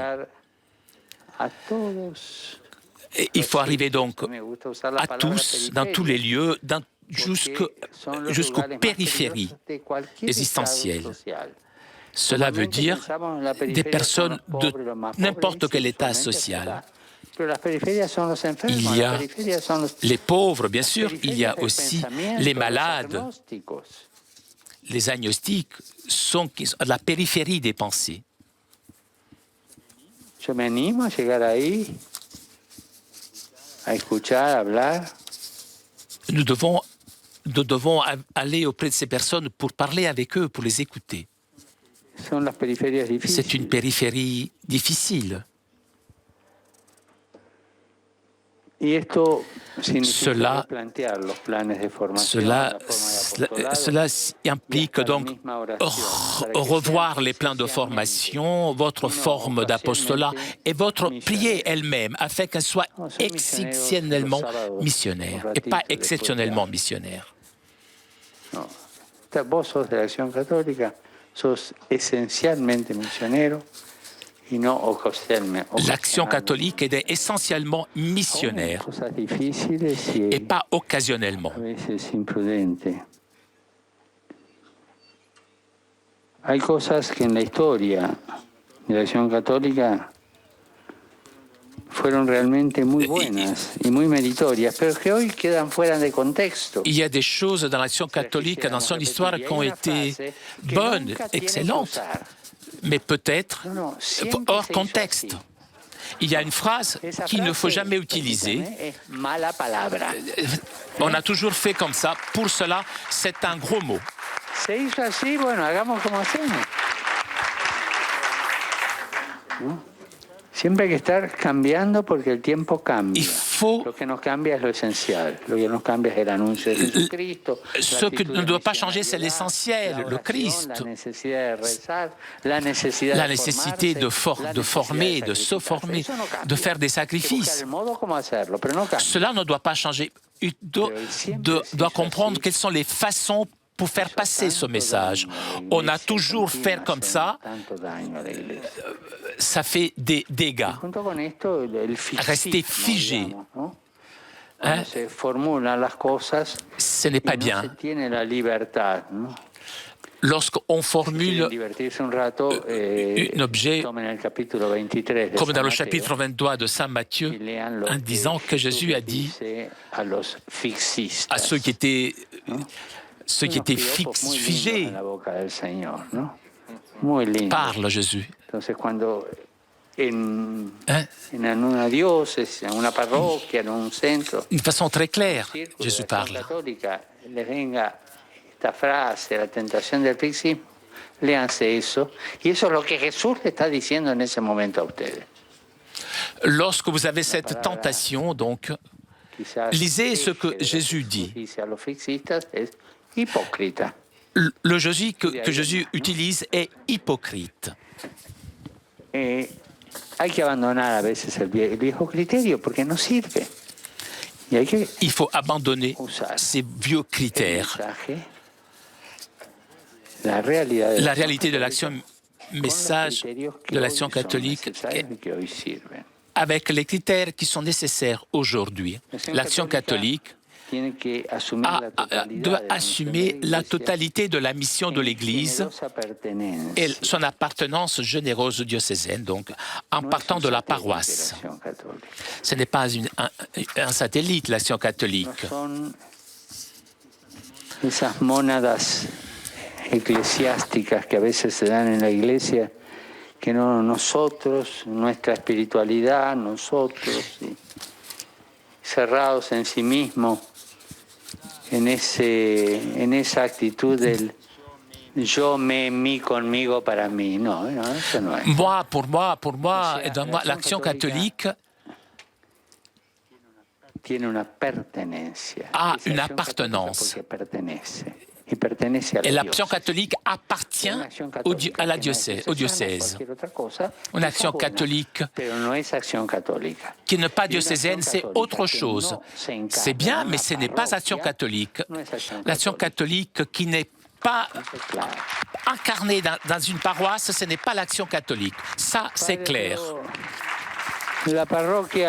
Speaker 3: Et il faut arriver donc à tous, dans tous les lieux, jusqu'aux périphéries existentielles. Cela veut dire des personnes de n'importe quel état social. Il y a les pauvres, bien sûr, il y a aussi les malades. Les agnostiques sont à la périphérie des pensées.
Speaker 5: Je m'anime à llegar ahí, à escuchar, hablar.
Speaker 3: Nous devons aller auprès de ces personnes pour parler avec eux, pour les écouter.
Speaker 5: Son las periferias difíciles.
Speaker 3: C'est une périphérie difficile. Cela implique donc revoir les plans de formation, votre forme d'apostolat et votre prière elle-même, afin qu'elle soit exceptionnellement missionnaire et pas exceptionnellement missionnaire.
Speaker 5: Vos sos de l'Acción Católica, sos esencialmente misionero.
Speaker 3: L'Action catholique est essentiellement missionnaire et pas occasionnellement.
Speaker 5: Hay cosas que en la historia de la Acción Católica fueron realmente muy buenas y muy meritorias, pero que hoy quedan fuera de contexto.
Speaker 3: Il y a des choses dans l'Action catholique, dans son histoire, qui ont été bonnes, excellentes, mais peut-être hors contexte. Il y a une phrase qu'il ne faut jamais utiliser. On a toujours fait comme ça. Pour cela, c'est un gros mot.
Speaker 5: Se hizo así, bueno, hagamos como hacemos. Siempre hay que estar cambiando porque el tiempo cambia. Lo que nos cambia es lo esencial. Lo que nos cambia es el anuncio de Jesucristo.
Speaker 3: Ce qui ne doit pas changer, c'est l'essentiel, le Christ. La nécessité de former, de se former, de faire des sacrifices. Cela ne doit pas changer. Il doit comprendre quelles sont les façons pour faire passer ce message. On a toujours fait comme ça, ça fait des dégâts. Rester figé, hein? Ce n'est pas bien. Lorsqu'on formule un objet, comme dans le chapitre 23 de Saint Matthieu, en disant que Jésus a dit à ceux qui étaient figés, parle Jésus. D'une façon très claire, Jésus parle.
Speaker 5: Esta frase, la tentación del fixismo, léanse eso. Y eso es lo que Jesús le está diciendo en ese momento a ustedes.
Speaker 3: Lorsque vous avez cette tentation, donc, lisez ce que Jésus dit. Le Jésus que Jésus utilise est hypocrite.
Speaker 5: Hay que abandonar a veces el viejo criterio porque no sirve.
Speaker 3: Il faut abandonner ces vieux critères. La réalité de l'action message de l'Action catholique avec les critères qui sont nécessaires aujourd'hui. L'Action catholique doit assumer la totalité de la mission de l'Église et son appartenance généreuse diocésaine, donc en partant de la paroisse. Ce n'est pas un satellite, l'Action catholique.
Speaker 5: Esas monadas eclesiásticas que a veces se dan en la Iglesia, que no nosotros, nuestra espiritualidad, nosotros, cerrados en sí mismos, en esa actitud del yo, mi, conmigo, para mí. No, eso no es.
Speaker 3: Moi, pour moi, et dans l'Action catholique a une appartenance. Et l'Action catholique appartient au diocèse. Une action catholique qui n'est pas diocésaine, c'est autre chose. C'est bien, mais ce n'est pas action catholique. L'action catholique qui n'est pas incarnée dans une paroisse, ce n'est pas l'action catholique. Ça, c'est clair.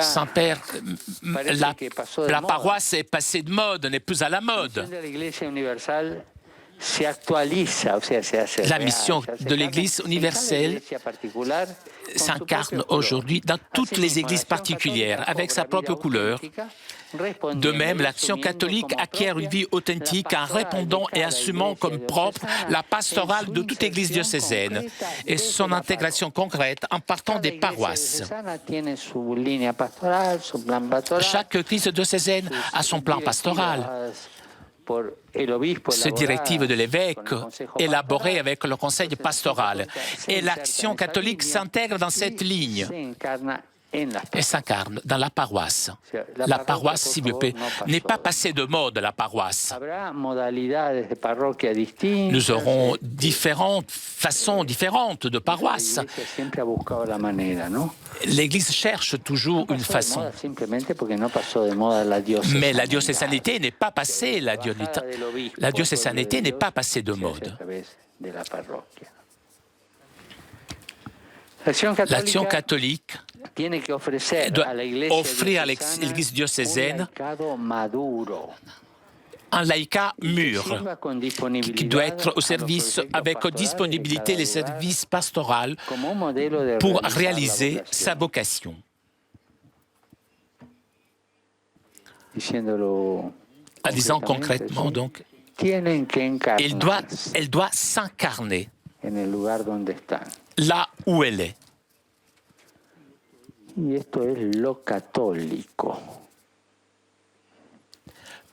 Speaker 3: Saint-Père, la paroisse est passée de mode, n'est plus à la mode. La mission de l'Église universelle s'incarne aujourd'hui dans toutes les églises particulières, avec sa propre couleur. De même, l'Action catholique acquiert une vie authentique en répondant et assumant comme propre la pastorale de toute église diocésaine et son intégration concrète en partant des paroisses. Chaque église diocésaine a son plan pastoral. Ces directives de l'évêque élaborées avec le conseil pastoral. Et l'Action catholique s'intègre dans cette ligne. et s'incarne dans la paroisse. La paroisse, s'il vous plaît, n'est pas passée de mode, la paroisse. Nous aurons différentes façons différentes de paroisse. L'Église cherche toujours une façon. Mais la diocésanité n'est pas passée, la diocésanité n'est pas passée de mode. L'action catholique doit offrir à l'Église diocésaine un laïcat mûr qui doit être au service, avec disponibilité, les services pastoraux pour réaliser sa vocation. En disant concrètement, donc, elle doit s'incarner là où elle est.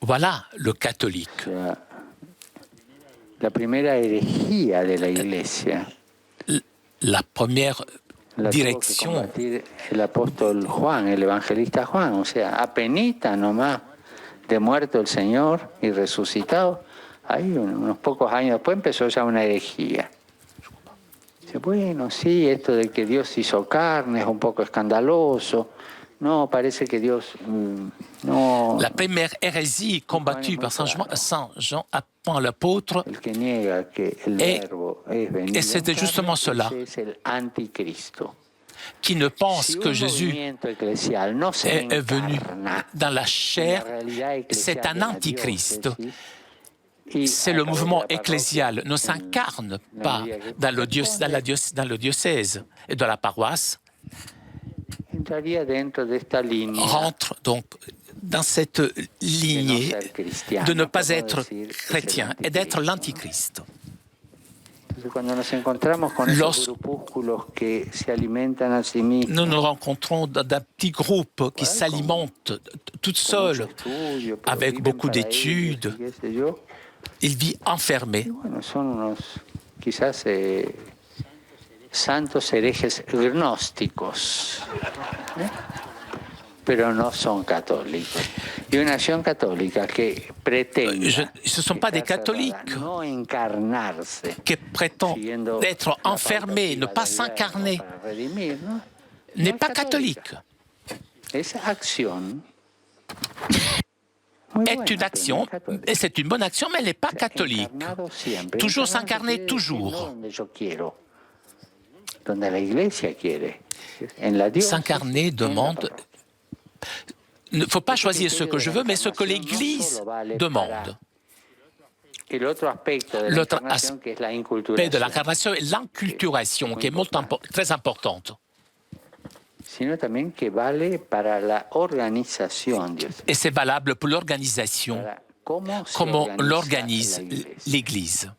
Speaker 3: Voilà le catholique.
Speaker 5: La primera herejía de la Iglesia.
Speaker 3: La première direction.
Speaker 5: El apóstol Juan, el evangelista Juan, o sea, apenita nomás de muerto el Señor y resucitado, ahí unos pocos años después empezó ya una herejía. Dice, bueno, sí, esto de que Dios hizo carne es un poco escandaloso. No, parece que Dios no.
Speaker 3: La première hérésie combattue par Saint Jean avant l'apôtre, et c'était justement cela, qui ne pense que Jésus est venu dans la chair, c'est un antichrist. C'est le mouvement ecclésial, ne s'incarne pas dans le diocèse et dans la paroisse, rentre donc dans cette lignée de ne pas être chrétien et d'être l'antichrist. Nous nous rencontrons dans des petits groupes qui s'alimentent toutes seules, avec beaucoup d'études. Il vit enfermé.
Speaker 5: Santos herejes gnósticos, pero no son católicos. Y una acción católica que pretende,
Speaker 3: ce ne sont pas des catholiques qui prétendent être enfermés, ne pas s'incarner, n'est pas catholique.
Speaker 5: Esa acción
Speaker 3: est une action, et c'est une bonne action, mais elle n'est pas catholique. Toujours s'incarner, toujours. S'incarner demande. Il ne faut pas choisir ce que je veux, mais ce que l'Église demande. L'autre aspect de l'incarnation est l'inculturation, qui est très importante. Et c'est valable pour l'organisation, comment l'organise l'Église.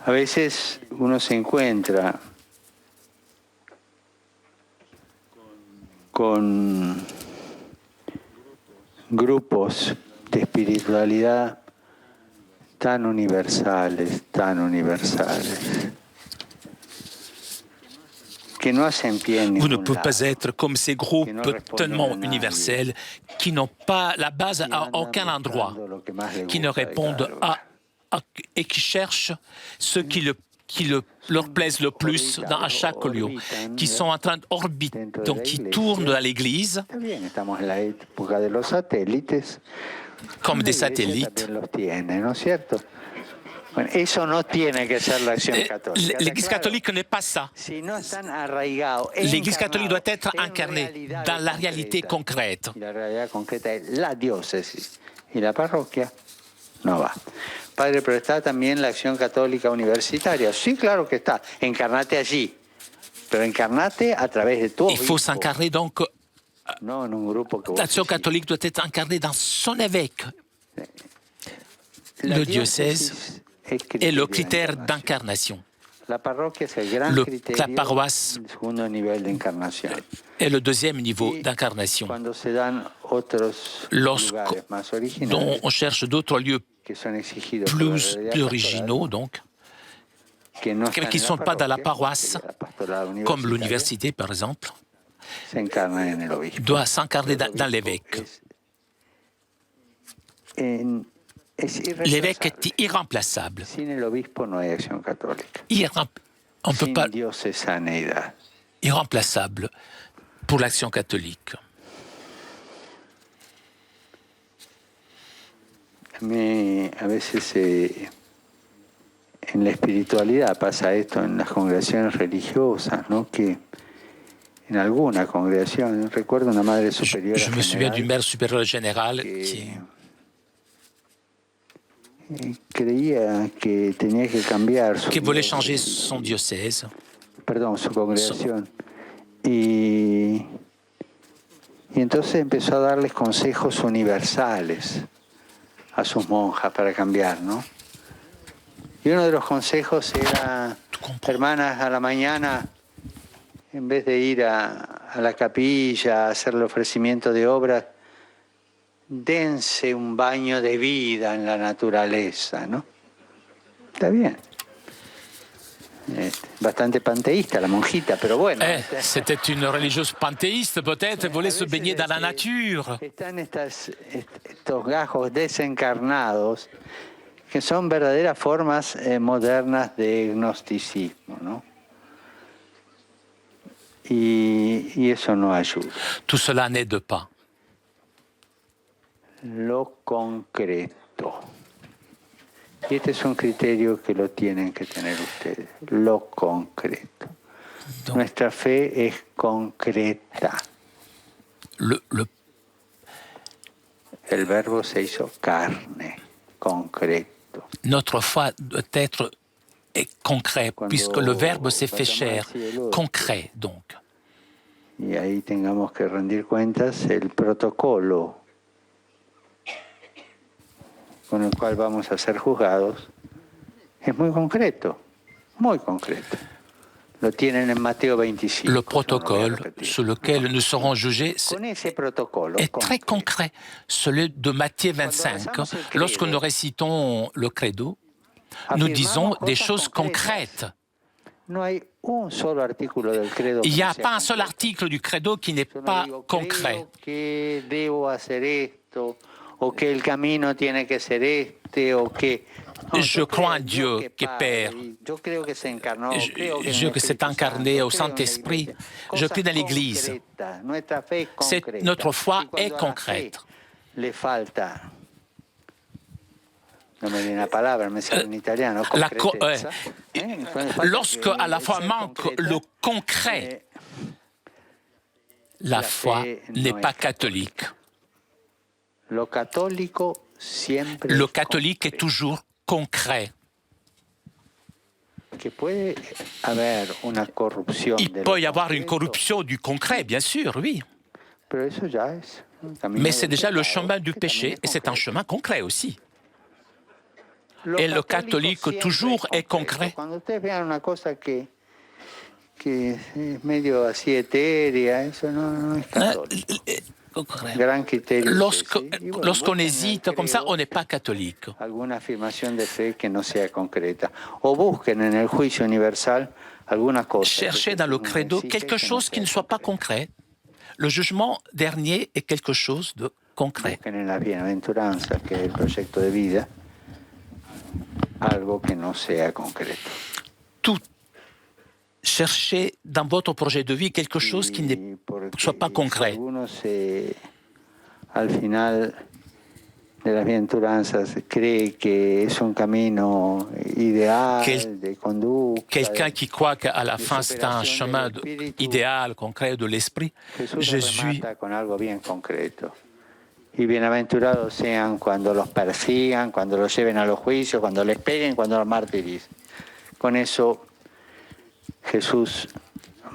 Speaker 5: A veces uno se encuentra con grupos de espiritualidad tan universales, que no hacen pie en
Speaker 3: Vous ne
Speaker 5: ningún
Speaker 3: pouvez pas
Speaker 5: lado.
Speaker 3: être comme ces groupes tellement universels qui n'ont pas la base à aucun endroit, qui ne répondent et qui cherchent ce qui leur plaise le plus à chaque lieu, qui sont en train d'orbiter, donc qui tournent à l'Église
Speaker 5: Está bien, estamos en la época de los satélites.
Speaker 3: comme des
Speaker 5: La Iglesia
Speaker 3: satellites.
Speaker 5: también los tiene, ¿no es cierto? Bueno, eso no tiene que ser la acción católica.
Speaker 3: L'Église
Speaker 5: Claro,
Speaker 3: catholique n'est pas ça.
Speaker 5: si no están arraigados,
Speaker 3: L'Église catholique doit être
Speaker 5: encarnados en
Speaker 3: incarnée
Speaker 5: realidad
Speaker 3: dans la réalité concrète.
Speaker 5: Y la realidad concreta es la diócesis. Y la parroquia no va. Padre, pero está también la acción católica universitaria. Sí, claro que está. Encarnate allí. Pero encarnate a través de tu
Speaker 3: Il faut
Speaker 5: obispo,
Speaker 3: s'incarner, donc
Speaker 5: no en un grupo que vos
Speaker 3: l'action
Speaker 5: elegís.
Speaker 3: catholique doit être incarnée dans son évêque.
Speaker 5: La
Speaker 3: Le diocèse
Speaker 5: diócesis
Speaker 3: est le
Speaker 5: criterio de
Speaker 3: critère
Speaker 5: encarnación.
Speaker 3: d'incarnation.
Speaker 5: La parroquia es el gran
Speaker 3: La
Speaker 5: criterio
Speaker 3: paroisse
Speaker 5: del segundo nivel de encarnación.
Speaker 3: est le deuxième niveau
Speaker 5: Y
Speaker 3: d'incarnation.
Speaker 5: cuando se dan
Speaker 3: Lorsqu'on cherche d'autres lieux plus originaux, donc, qui ne sont pas dans la paroisse, comme l'université par exemple, doit s'incarner dans l'évêque. L'évêque est irremplaçable. On ne peut pas... Irremplaçable pour l'action catholique.
Speaker 5: A veces en la espiritualidad pasa esto en las congregaciones religiosas, ¿no? Que en alguna congregación, recuerdo una madre superiora
Speaker 3: je me souviens d'une mère supérieure générale qui
Speaker 5: creía que tenía que cambiar
Speaker 3: qui voulait changer son diocèse.
Speaker 5: Perdón, su congregación. Y entonces empezó a darles consejos universales a sus monjas para cambiar, ¿no? Y uno de los consejos era, hermanas, a la mañana, en vez de ir a la capilla a hacer el ofrecimiento de obras, dense un baño de vida en la naturaleza, ¿no? Está bien. Bastante panteísta la monjita, pero bueno.
Speaker 3: C'était une religieuse panthéiste, peut-être, elle voulait se baigner dans la nature.
Speaker 5: Están estos gajos desencarnados que son verdaderas formas modernas de gnosticismo, ¿no? Y eso no ayuda.
Speaker 3: Tout cela n'aide pas.
Speaker 5: Lo concreto. Y este es un criterio que lo tienen que tener ustedes, lo concreto. Nuestra fe es concreta. El verbo se hizo carne, concreto.
Speaker 3: Notre foi doit être concret, puisque le verbe s'est fait chair, concret donc.
Speaker 5: Y ahí tengamos que rendir cuentas, el protocolo con el cual vamos a ser juzgados es muy concreto, muy concreto. Lo tienen en Matteo 25.
Speaker 3: Le protocole sur lequel nous serons jugés est très concret. Celui de Matthieu 25, lorsque nous récitons le credo, nous disons des choses concrètes. Il n'y a pas un seul article du credo qui n'est pas concret. Je crois en Dieu qui est Père. Dieu qui s'est incarné au Saint-Esprit. Je crie dans l'Église. Notre foi est concrète. Lorsque à la fois manque le concret, la foi n'est pas catholique. Le catholique est toujours concret. Il peut y avoir une corruption du concret, bien sûr, oui. Mais c'est déjà le chemin du péché et c'est un chemin concret aussi. Et le catholique toujours est concret. Lorsqu'on hésite comme ça, on n'est pas catholique. Cherchez dans le credo quelque chose qui ne soit pas concret. Le jugement dernier est quelque chose de concret. Tout. Cherchez dans votre projet de vie quelque chose qui ne soit pas concret.
Speaker 5: Al final de las bienaventuranzas cree que es un camino idéal de conducta.
Speaker 3: Quelqu'un qui croit qu'à la fin c'est un chemin idéal, concret de l'esprit, Jésus
Speaker 5: con algo bien concreto. Y bienaventurados sean cuando los persigan, cuando los lleven a los juicios, cuando les peguen, cuando los martiricen. Con eso Jesús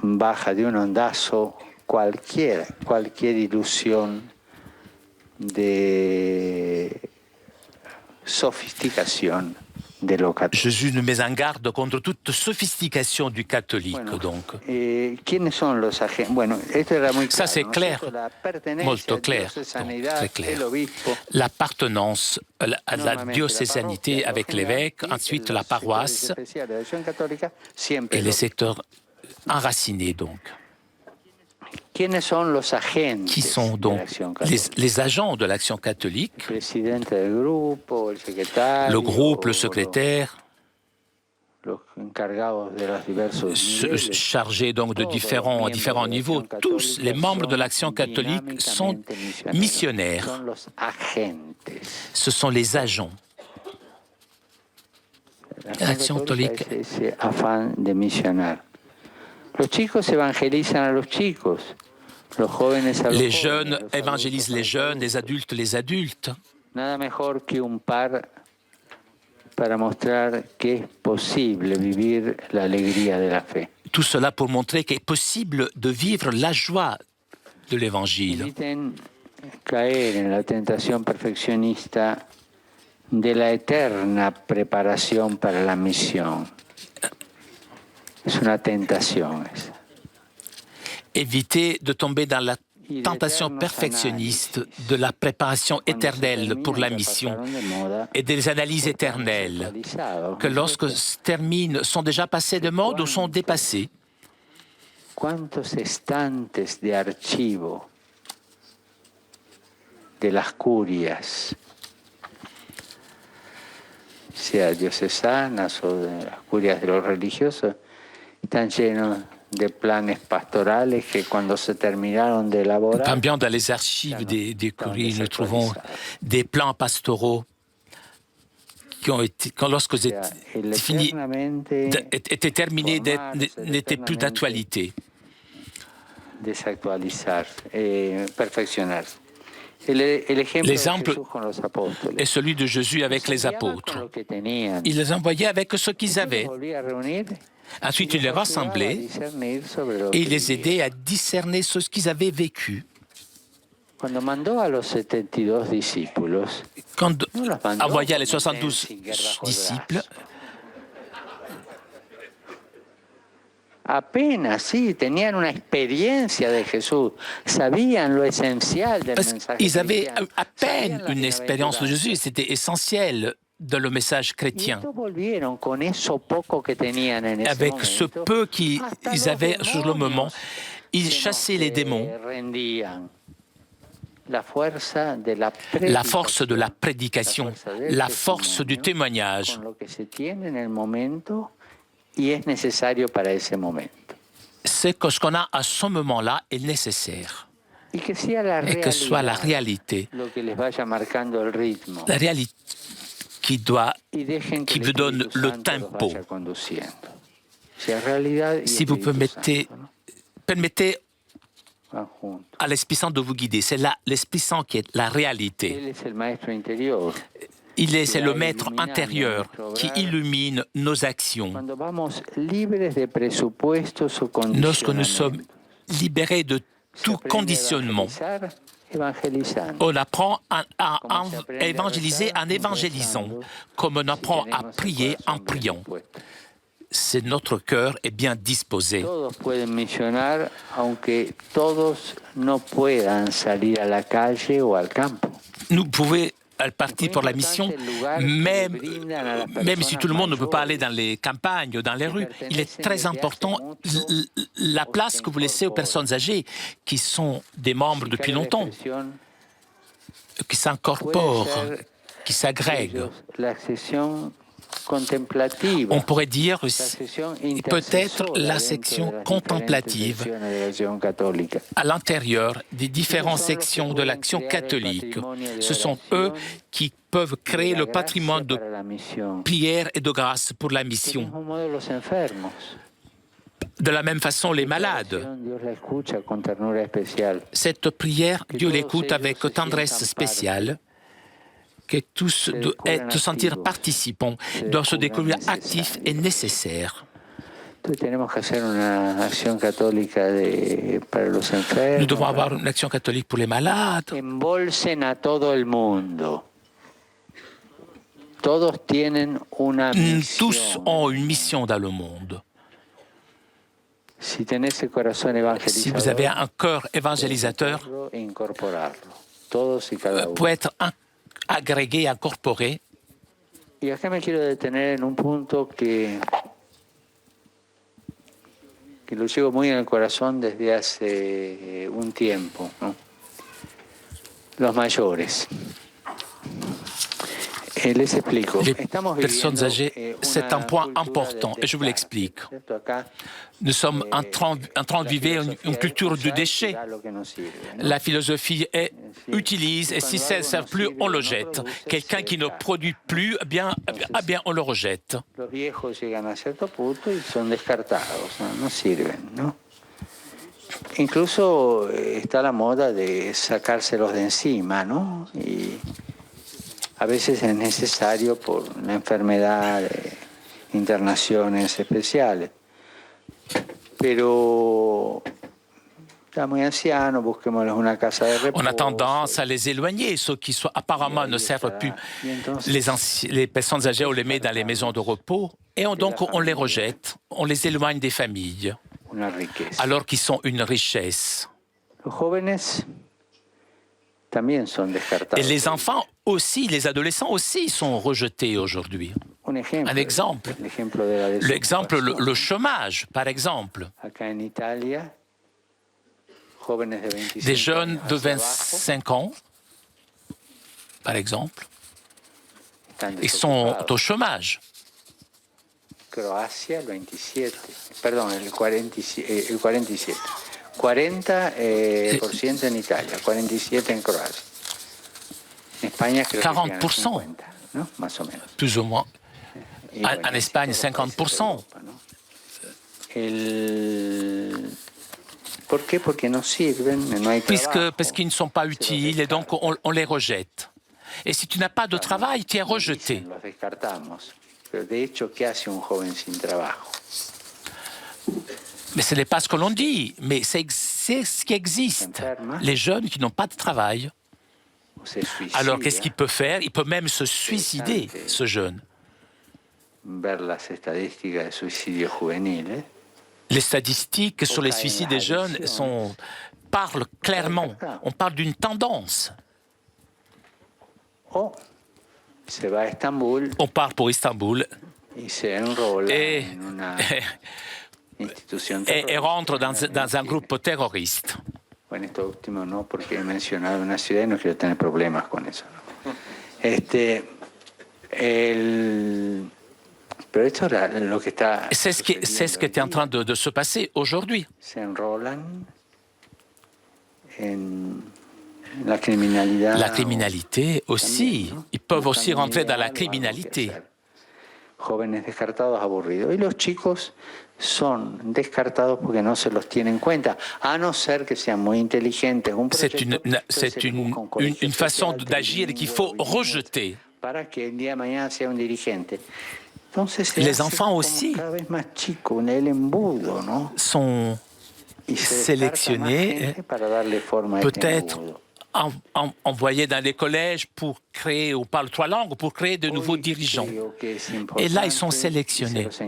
Speaker 5: baja de un ondazo cualquier ilusión de sofisticación
Speaker 3: Jésus nous met en garde contre toute sophistication du catholique. Donc. Ça, c'est clair, molto clair, donc, très clair. L'appartenance à la diocésanité avec l'évêque, ensuite la paroisse et les secteurs enracinés, donc. Qui sont donc les agents de l'Action catholique, le groupe, le secrétaire, chargés donc de différents niveaux. Tous les membres de l'Action catholique sont missionnaires. Ce sont les agents. L'Action catholique. Les jeunes évangélisent les jeunes, les adultes les adultes.
Speaker 5: Nada mejor que un par para mostrar que es posible vivir la alegría de la fe.
Speaker 3: Tout cela pour montrer qu'il est possible de vivre la joie de l'Évangile.
Speaker 5: Eviten caer en la tentación perfeccionista de la eterna preparación para la misión. Es una tentación esa.
Speaker 3: Éviter de tomber dans la tentation perfectionniste de la préparation éternelle pour la mission et des analyses éternelles que lorsque se terminent sont déjà passées de mode ou sont dépassées.
Speaker 5: ¿Cuántos estantes de archivo de las curias, sea diocesanas o de las curias de los religiosos, están llenos de planes pastorales que cuando se terminaron de elaborar...
Speaker 3: Cambiant dans les archives des courriers, nous trouvons des plans pastoraux qui ont été, lorsque étaient terminés, n'étaient plus d'actualité. L'exemple est celui de Jésus avec les apôtres. Il les envoyait avec ce qu'ils avaient. Ensuite, il les rassemblait et il les aidait à discerner ce qu'ils avaient vécu. Quand envoya les 72 disciples,
Speaker 5: apenas, sí, tenían una experiencia de Jesús, sabían lo esencial del mensaje.
Speaker 3: Ils avaient à peine une expérience de Jésus, c'était essentiel dans le message chrétien. Avec ce peu qu'ils avaient sur le moment, ils chassaient les démons. La force de la prédication, la force du témoignage. C'est que ce qu'on a à ce moment-là est nécessaire. Et que soit la réalité qui vous donne le tempo. Si vous permettez à l'Esprit Saint de vous guider, c'est là l'Esprit Saint qui est la réalité. C'est le maître intérieur qui illumine nos actions. Lorsque nous sommes libérés de tout conditionnement, on apprend à évangéliser en évangélisant, comme on apprend à prier en priant. C'est notre cœur est bien disposé. Nous pouvons partir pour la mission, même si tout le monde ne peut pas aller dans les campagnes, dans les rues. Il est très important la place que vous laissez aux personnes âgées qui sont des membres depuis longtemps, qui s'incorporent, qui s'agrèguent. On pourrait dire peut-être la section contemplative à l'intérieur des différentes sections de l'Action catholique. Ce sont eux qui peuvent créer le patrimoine de prière et de grâce pour la mission. De la même façon, les malades. Cette prière, Dieu l'écoute avec tendresse spéciale. Que tous doivent se sentir participants, doivent se découvrir actifs et nécessaires. Nous devons avoir une action catholique pour les malades.
Speaker 5: Todos tienen una
Speaker 3: Tous
Speaker 5: misión.
Speaker 3: ont une mission dans le monde.
Speaker 5: Si tenés el corazón
Speaker 3: Si vous avez
Speaker 5: evangelizador,
Speaker 3: un cœur évangélisateur,
Speaker 5: e incorporarlo, todos y cada uno.
Speaker 3: peut être agrégé, incorporé.
Speaker 5: Y acá me quiero detener en un punto que lo llevo muy en el corazón desde hace un tiempo, ¿no? Los mayores. Les explico.
Speaker 3: Les
Speaker 5: Estamos
Speaker 3: personnes
Speaker 5: viviendo,
Speaker 3: âgées, c'est un point important et je vous l'explique. Nous sommes en train de vivre une culture du déchet. La philosophie est utilise et si ça ne sert plus, on le jette. Quelqu'un qui ne produit plus, eh bien, on le rejette.
Speaker 5: Los viejos llegan a cierto punto y son descartados, no sirven, ¿no? Incluso está la moda de sacárselos de encima, ¿no? Y a veces es necesario por una enfermedad, internaciones especiales. Pero está muy anciano, busquémosles una casa de reposo.
Speaker 3: On a tendance à les éloigner, ceux qui sont, apparemment ne servent plus. Les personnes âgées, on les met dans les maisons de repos et donc on les rejette, on les éloigne des familles, alors qu'ils sont une richesse.
Speaker 5: Los jóvenes también son descartados.
Speaker 3: Et les enfants aussi, les adolescents aussi sont rejetés aujourd'hui. Un exemple, l'exemple, le chômage, par exemple. Des jeunes de 25 ans, par exemple, ils sont au chômage.
Speaker 5: Croacia, el 27, perdón, el 47, 40% en Italia, 47 en Croacia. En España creo
Speaker 3: 40%,
Speaker 5: que 50, ¿no? Más o menos.
Speaker 3: Plus ou moins. En Espagne, 50%.
Speaker 5: ¿Por qué? Porque no sirven, no hay trabajo.
Speaker 3: Parce qu'ils ne sont pas utiles et donc on les rejette. Et si tu n'as pas de travail, tu es rejeté.
Speaker 5: Los descartamos. Pero de hecho, ¿qué hace un joven sin trabajo?
Speaker 3: Mais ce n'est pas ce que l'on dit, mais c'est ce qui existe. Les jeunes qui n'ont pas de travail. Alors qu'est-ce qu'il peut faire? Il peut même se suicider, ce jeune.
Speaker 5: Ver las estadísticas de suicidio juvenil,
Speaker 3: Les statistiques sur les suicides des jeunes parlent clairement. On parle d'une tendance.
Speaker 5: o se va a Estambul
Speaker 3: On part pour Istanbul
Speaker 5: y se enrola
Speaker 3: et,
Speaker 5: en una institución
Speaker 3: et rentre dans un groupe terroriste.
Speaker 5: Bueno, esto último no, porque he mencionado una ciudad y no quiero tener problemas con eso, ¿no? Pero esto es lo que está.
Speaker 3: C'est ce qui est en train de se passer aujourd'hui.
Speaker 5: Se enrolan en la criminalidad.
Speaker 3: La criminalité aussi. Ils peuvent aussi rentrer dans la criminalité.
Speaker 5: Jóvenes descartados, aburridos. Y los chicos son descartados porque no se los tiene en cuenta, a no ser que sean muy inteligentes.
Speaker 3: C'est une façon d'agir qu'il faut rejeter.
Speaker 5: Para que el día de mañana sea un dirigente. Entonces,
Speaker 3: les enfants aussi
Speaker 5: cada vez más chico, el embudo, ¿no?
Speaker 3: sont sélectionnés, peut-être envoyés dans les collèges pour créer, on parle 3 langues, pour créer de nouveaux dirigeants. Et là, ils sont sélectionnés. Ce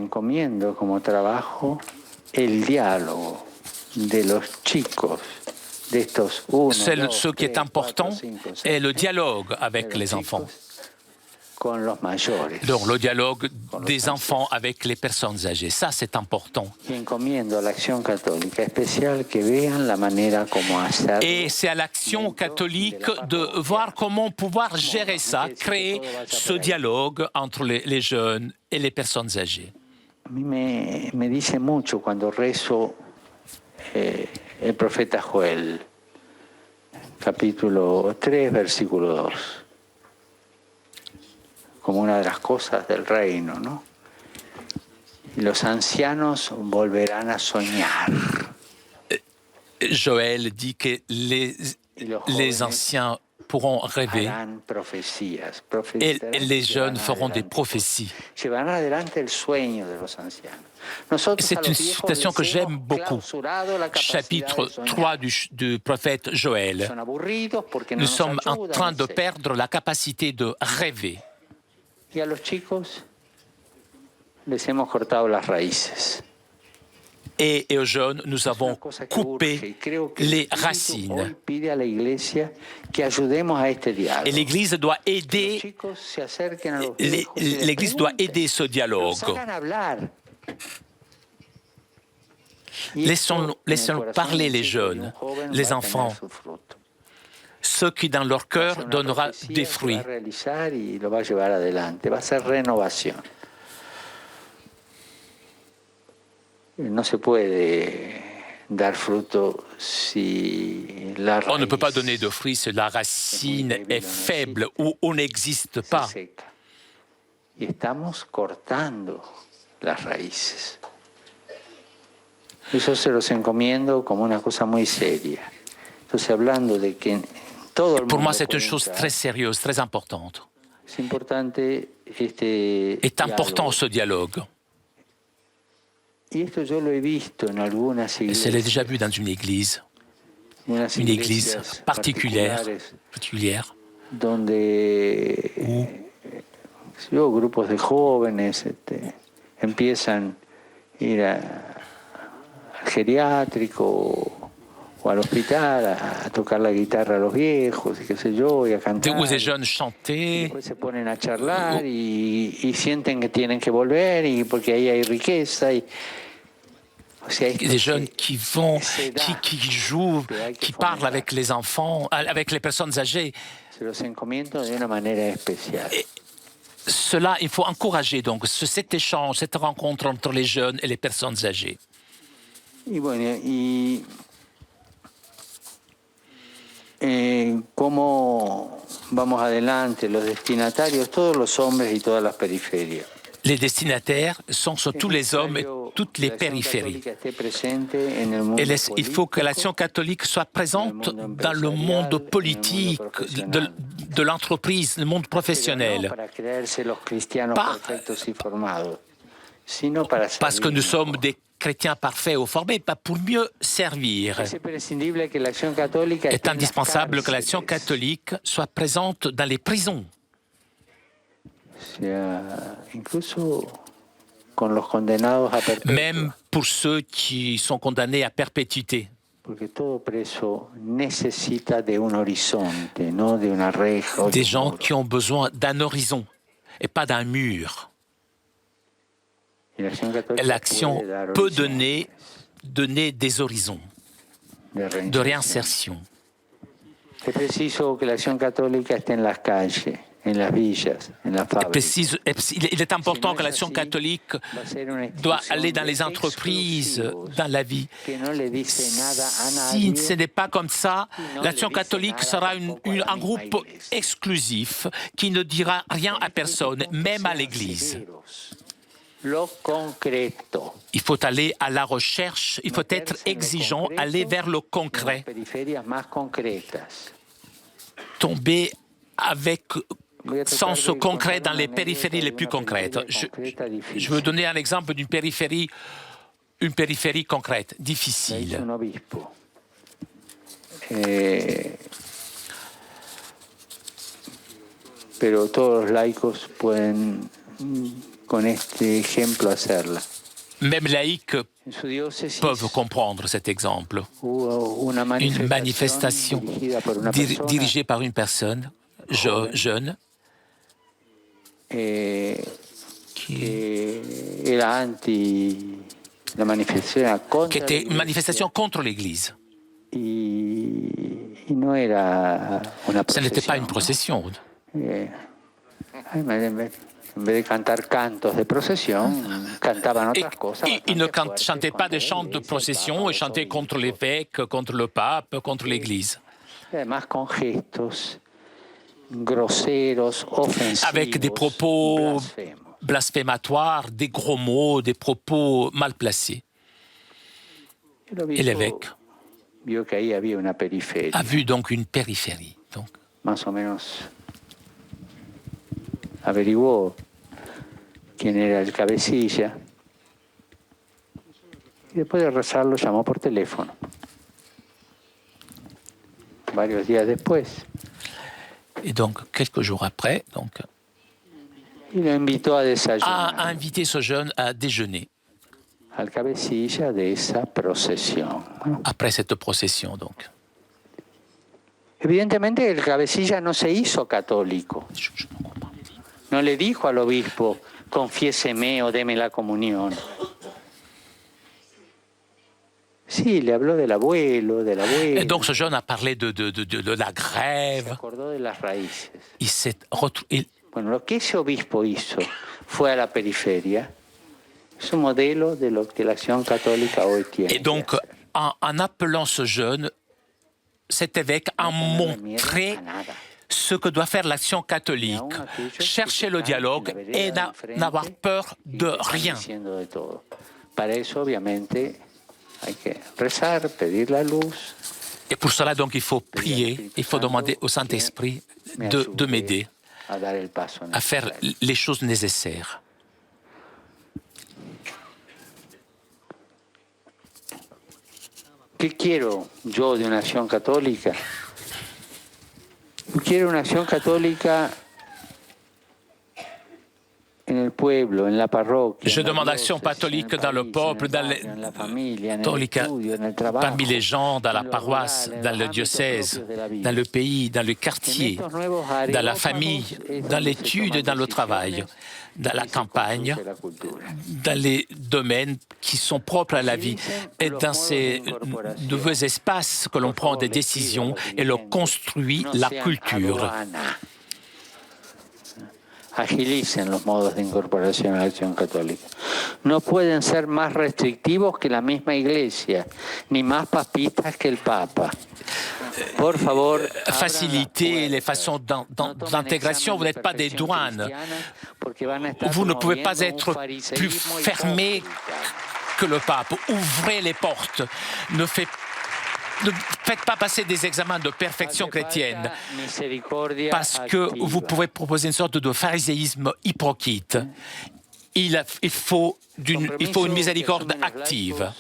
Speaker 3: qui est important est le dialogue avec les enfants. Donc, le dialogue des enfants avec les personnes âgées, ça c'est important. Et c'est à l'Action catholique de voir comment pouvoir gérer ça, créer ce dialogue entre les jeunes et les personnes âgées.
Speaker 5: A mí me dice mucho cuando rezo el profeta Joel, capítulo 3, versículo 2. Como una de las cosas del reino, ¿no? Y los ancianos volverán a soñar.
Speaker 3: Joël dit que les anciens pourront rêver et les jeunes feront des prophéties. C'est une citation que j'aime beaucoup. Chapitre 3 du prophète Joël. Nous sommes en train de perdre la capacité de rêver.
Speaker 5: Y a los chicos les hemos cortado las raíces.
Speaker 3: Et aux jeunes, nous avons coupé les racines. Et l'Église doit aider, l'Église doit aider ce dialogue. Laissons parler les jeunes, les enfants. Ce qui dans leur cœur donnera des fruits.
Speaker 5: No se puede dar fruto si la raíz
Speaker 3: On ne peut pas donner de fruits si la racine est faible ou n'existe pas.
Speaker 5: Y estamos cortando las raíces. Eso se los encomiendo como una cosa muy seria. Entonces, hablando de que todo el mundo
Speaker 3: Pour moi, c'est une chose très sérieuse, très importante.
Speaker 5: Es importante
Speaker 3: est important ce dialogue.
Speaker 5: Y esto yo lo he visto en algunas
Speaker 3: Et je l'ai
Speaker 5: iglesias.
Speaker 3: déjà vu dans une église particulière,
Speaker 5: donde grupos de jóvenes empiezan a ir al geriátrico o al hospital a tocar la guitarra a los viejos y qué sé yo, y a cantar.
Speaker 3: Où des jeunes chantaient,
Speaker 5: Después se ponen a charlar y sienten que tienen que volver y porque ahí hay riqueza y
Speaker 3: des jeunes qui vont, qui jouent, qui parlent avec les enfants, avec les personnes âgées. Et cela, il faut encourager donc cet échange, cette rencontre entre les jeunes et les personnes âgées.
Speaker 5: ¿Cómo vamos adelante? Los destinatarios, todos los hombres y todas las periferias.
Speaker 3: Les destinataires sont sur tous les hommes et toutes les périphéries. Et il faut que l'Action catholique soit présente dans le monde politique, de l'entreprise, le monde professionnel. Pas parce que nous sommes des chrétiens parfaits ou formés, pas pour mieux servir. Il est indispensable que l'Action catholique soit présente dans les prisons. Même pour ceux qui sont condamnés à perpétuité. Des gens qui ont besoin d'un horizon et pas d'un mur. L'Action peut donner des horizons de réinsertion.
Speaker 5: Es preciso que la Acción Católica esté en las calles, en las villas, en las fábricas.
Speaker 3: Il est important que l'Action catholique doit aller dans les entreprises, dans la vie. Si ce n'est pas comme ça, l'Action catholique sera un groupe exclusif qui ne dira rien à personne, même à l'Église. Il faut aller à la recherche, il faut être exigeant, aller vers le concret. Tomber avec sens concret dans les périphéries les plus concrètes. Je veux donner un exemple d'une périphérie, une périphérie concrète, difficile.
Speaker 5: Pero todos los laicos pueden con este ejemplo hacerla.
Speaker 3: Même laïcs peuvent comprendre cet exemple. Une manifestation dirigée par une personne jeune qui était une manifestation contre l'Église. Ce n'était pas une procession. Ils ne chantaient pas des chants de procession, ils chantaient contre l'évêque, contre le pape, contre l'Église. Avec des propos blasphématoires, des gros mots, des propos mal placés. Et l'évêque a vu donc une périphérie. Donc.
Speaker 5: Averiguó quién era el cabecilla y después de rezarlo llamó por teléfono. Varios días después.
Speaker 3: Et donc, quelques jours après, donc,
Speaker 5: y lo invitó a desayunar
Speaker 3: a invité ce jeune à déjeuner
Speaker 5: al cabecilla de esa procesión.
Speaker 3: après cette procession. Donc.
Speaker 5: Evidentemente el cabecilla no se hizo católico. No le dijo al obispo, confiéseme o deme la comunión. Sí, le habló del abuelo, de la abuela.
Speaker 3: Et donc ce jeune a parlé de la
Speaker 5: Se
Speaker 3: grève.
Speaker 5: acordó de las raíces.
Speaker 3: Il s'est
Speaker 5: Bueno, lo que ese obispo hizo fue a la periferia. Es un modelo de lo que la acción católica hoy tiene.
Speaker 3: Et donc,
Speaker 5: que hacer.
Speaker 3: en appelant ce jeune, cet évêque a montré ce que doit faire l'action catholique. Chercher le dialogue et n'avoir peur de rien.
Speaker 5: Diciendo de todo. Para eso, obviamente, hay que rezar, pedir la luz.
Speaker 3: Et pour cela, donc, il faut prier, il faut demander au Saint-Esprit de m'aider
Speaker 5: A dar el paso
Speaker 3: à faire
Speaker 5: necesario.
Speaker 3: les choses nécessaires.
Speaker 5: ¿Qué quiero yo de una acción católica? Quiero una acción católica en el pueblo, en la parroquia.
Speaker 3: Je
Speaker 5: en la
Speaker 3: demande action
Speaker 5: diócesis,
Speaker 3: catholique
Speaker 5: en el
Speaker 3: dans le
Speaker 5: país,
Speaker 3: peuple,
Speaker 5: en el
Speaker 3: dans
Speaker 5: barrio, en la familia, en el
Speaker 3: catholique,
Speaker 5: estudio, en el trabajo,
Speaker 3: parmi les gens, dans la
Speaker 5: en lo
Speaker 3: paroisse,
Speaker 5: rural, en
Speaker 3: dans
Speaker 5: los
Speaker 3: le
Speaker 5: ámbitos
Speaker 3: diocèse,
Speaker 5: propios de la vida.
Speaker 3: dans le pays, dans le
Speaker 5: En
Speaker 3: quartier,
Speaker 5: estos nuevos
Speaker 3: dans la
Speaker 5: areópagos
Speaker 3: famille,
Speaker 5: es
Speaker 3: dans
Speaker 5: donde se
Speaker 3: l'étude
Speaker 5: toman
Speaker 3: et dans le travail,
Speaker 5: decisiones
Speaker 3: dans la
Speaker 5: y se
Speaker 3: campagne,
Speaker 5: construye la cultura.
Speaker 3: dans les domaines qui sont propres à la vie et dans ces nouveaux espaces que l'on prend des décisions et l'on construit la culture.
Speaker 5: Agilicen los modos de incorporación a la acción católica. No pueden ser más restrictivos que la misma Iglesia, ni más papistas que el Papa. Por favor,
Speaker 3: Faciliter les façons d'intégration. Vous n'êtes pas des douanes. Vous ne pouvez pas être plus fermé que le pape. Ouvrez les portes. Ne faites pas passer des examens de perfection chrétienne parce que vous pouvez proposer une sorte de phariséisme hypocrite. Il faut une miséricorde active.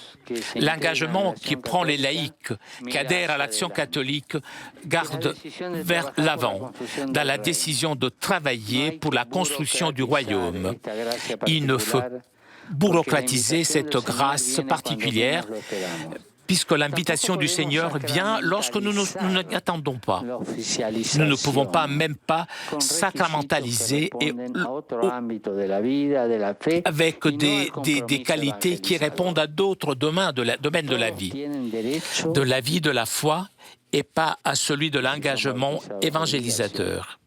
Speaker 3: L'engagement qui prend les laïcs, qui adhèrent à l'action catholique, garde vers l'avant dans la décision de travailler pour la construction du royaume. Il ne faut bureaucratiser cette grâce particulière puisque l'invitation du Seigneur vient lorsque nous ne l'attendons pas. Nous ne pouvons pas, même pas, sacramentaliser et avec des qualités qui répondent à d'autres domaines de la vie, de la foi, et pas à celui de l'engagement évangélisateur.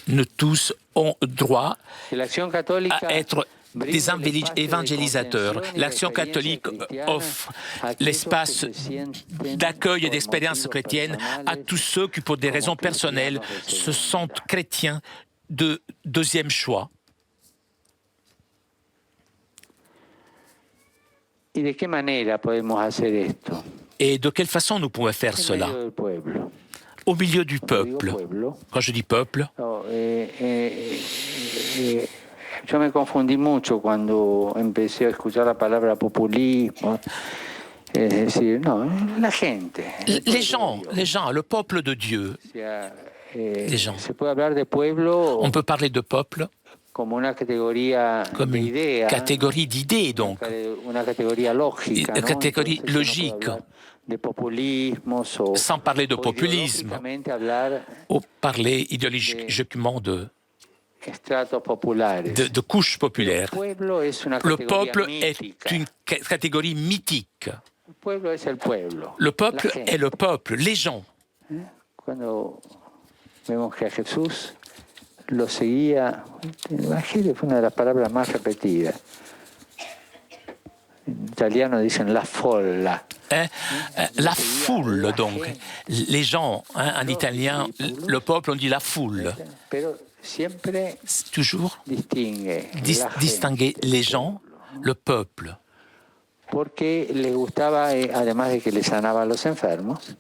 Speaker 3: Nous tous ont droit à être des évangélisateurs. L'Action catholique offre l'espace d'accueil et d'expérience chrétienne à tous ceux qui, pour des raisons personnelles, se sentent chrétiens de deuxième choix.
Speaker 5: Et
Speaker 3: de quelle façon nous pouvons faire cela? Au milieu du peuple. Quand je dis peuple,
Speaker 5: yo me confundí mucho cuando empecé a escuchar la palabra populismo. Es decir, no, la gente.
Speaker 3: Les gens, le peuple de Dieu. Les gens.
Speaker 5: Se puede hablar de pueblo.
Speaker 3: On peut parler de peuple
Speaker 5: comme une catégorie
Speaker 3: d'idées, donc.
Speaker 5: Une catégorie logique.
Speaker 3: Une catégorie logique.
Speaker 5: De populisme,
Speaker 3: sans parler de populisme. Ou parler idéologiquement de couches populaires. Le peuple est une catégorie mythique. Le peuple est le peuple, les gens.
Speaker 5: Cuando vemos que a Jesús lo seguía, el Evangelio fue una de las palabras más repetidas. En italiano dicen la folla.
Speaker 3: La foule, donc. Les gens, en italien, le peuple, on dit la foule. Toujours distinguer les gens, le peuple.
Speaker 5: Porque les gustaba, además de que les sanaba a los enfermos,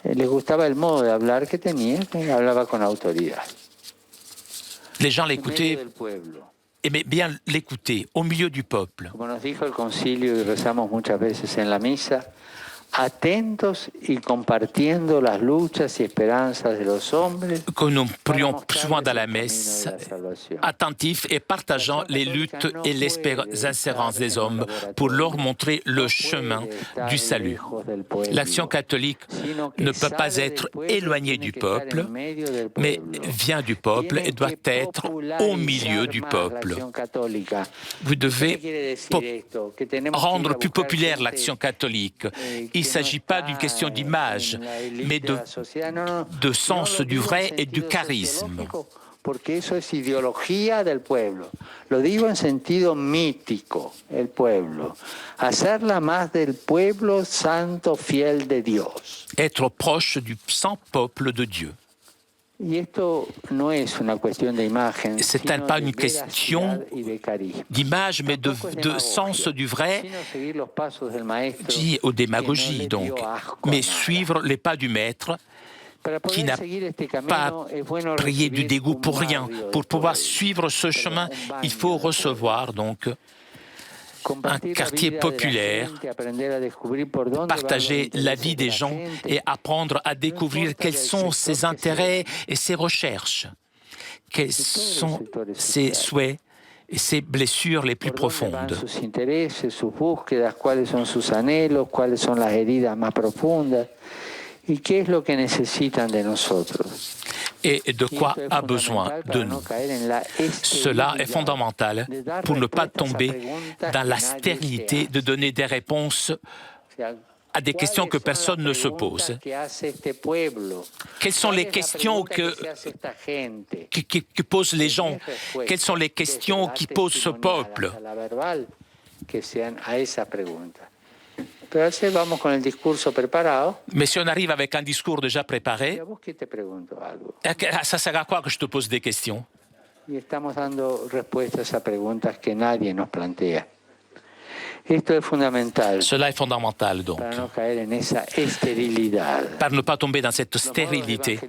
Speaker 5: les gustaba el modo de hablar que tenía, que hablaba con autoridad.
Speaker 3: Les gens l'écoutaient, aimaient bien l'écouter, au milieu du peuple.
Speaker 5: Como nos dijo el concilio y rezamos muchas veces en la misa, atentos y compartiendo las luchas y esperanzas de los hombres.
Speaker 3: Que nous prions souvent dans la messe, attentifs et partageant les luttes et l'espérance des hommes pour leur montrer le chemin du salut. L'Action catholique ne peut pas être éloignée du peuple, mais vient du peuple et doit être au milieu du peuple. Vous devez rendre plus populaire l'Action catholique. Il ne s'agit pas d'une question d'image, mais de sens du vrai et du charisme.
Speaker 5: Porque eso es ideología del pueblo. Lo digo en sentido mítico, el pueblo. Hacerla más del pueblo santo fiel de Dios.
Speaker 3: Être proche du saint peuple de Dieu.
Speaker 5: Y esto no es una cuestión de imagen,
Speaker 3: C'est pas une question d'image, mais de sens du vrai, dit aux démagogies donc, mais suivre les pas du maître, qui n'a pas prié du dégoût pour rien. Pour pouvoir suivre ce chemin, il faut recevoir donc un quartier populaire, partager la vie des gens et apprendre à découvrir quels sont ses intérêts et ses recherches, quels sont ses souhaits et ses blessures les plus profondes. Et de quoi a besoin de nous. Cela est fondamental pour ne pas tomber dans la stérilité de donner des réponses à des questions que personne ne se pose. Quelles sont les questions que posent les gens? Quelles sont les questions qui posent ce peuple? Mais si on arrive avec un discours déjà préparé, ça sert à quoi que je te pose des questions? Cela est fondamental donc, par ne pas tomber dans cette stérilité.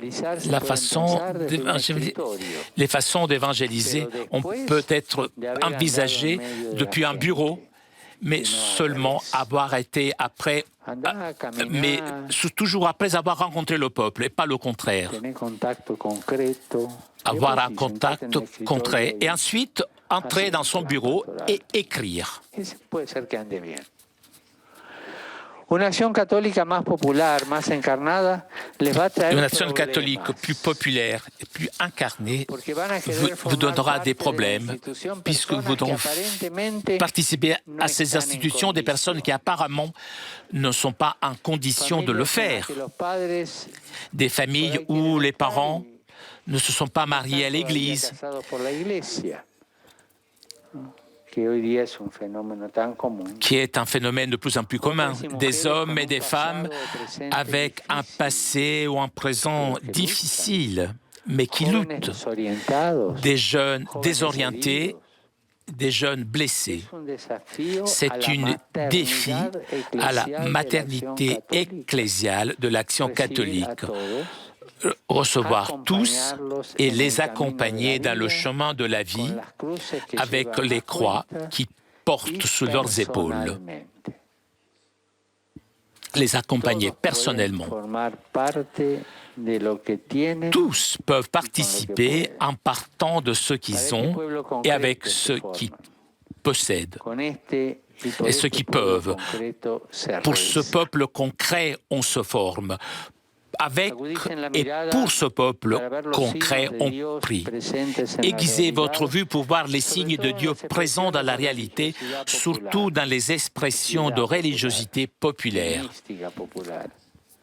Speaker 3: Les façons d'évangéliser, on peut être envisagées depuis un bureau, mais seulement avoir été après, mais toujours après avoir rencontré le peuple, et pas le contraire. Avoir un contact concret, et ensuite entrer dans son bureau et écrire.
Speaker 5: Une action catholique
Speaker 3: plus populaire et plus incarnée vous donnera des problèmes, puisque vous devez participer à ces institutions des personnes qui apparemment ne sont pas en condition de le faire. Des familles où les parents ne se sont pas mariés à l'Église, qui est un phénomène de plus en plus commun. Des hommes et des femmes avec un passé ou un présent difficile, mais qui luttent. Des jeunes désorientés, des jeunes blessés. C'est un défi à la maternité ecclésiale de l'Action catholique. Recevoir tous et les accompagner dans le chemin de la vie avec les croix qui portent sur leurs épaules. Les accompagner personnellement. Tous peuvent participer en partant de ce qu'ils ont et avec ce qu'ils possèdent et ce qu'ils peuvent. Pour ce peuple concret, on se forme. Avec et pour ce peuple concret, on prie. Aiguisez votre vue pour voir les signes de Dieu présents dans la réalité, surtout dans les expressions de religiosité populaire,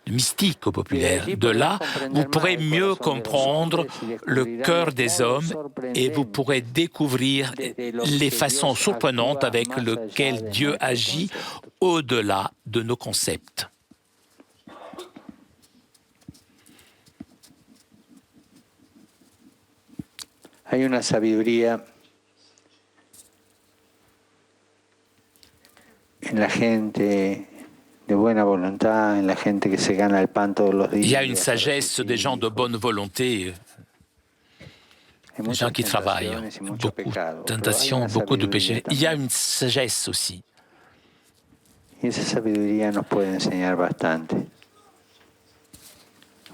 Speaker 3: mystique populaire. De là, vous pourrez mieux comprendre le cœur des hommes et vous pourrez découvrir les façons surprenantes avec lesquelles Dieu agit au-delà de nos concepts.
Speaker 5: Hay una sabiduría en la gente de buena voluntad, en la gente que se gana el pan todos los días.
Speaker 3: Il y a une sagesse des gens de bonne volonté, des gens qui travaillent, beaucoup de tentations, beaucoup de péchés. Il y a une sagesse aussi.
Speaker 5: Y esa sabiduría nos puede enseñar bastante.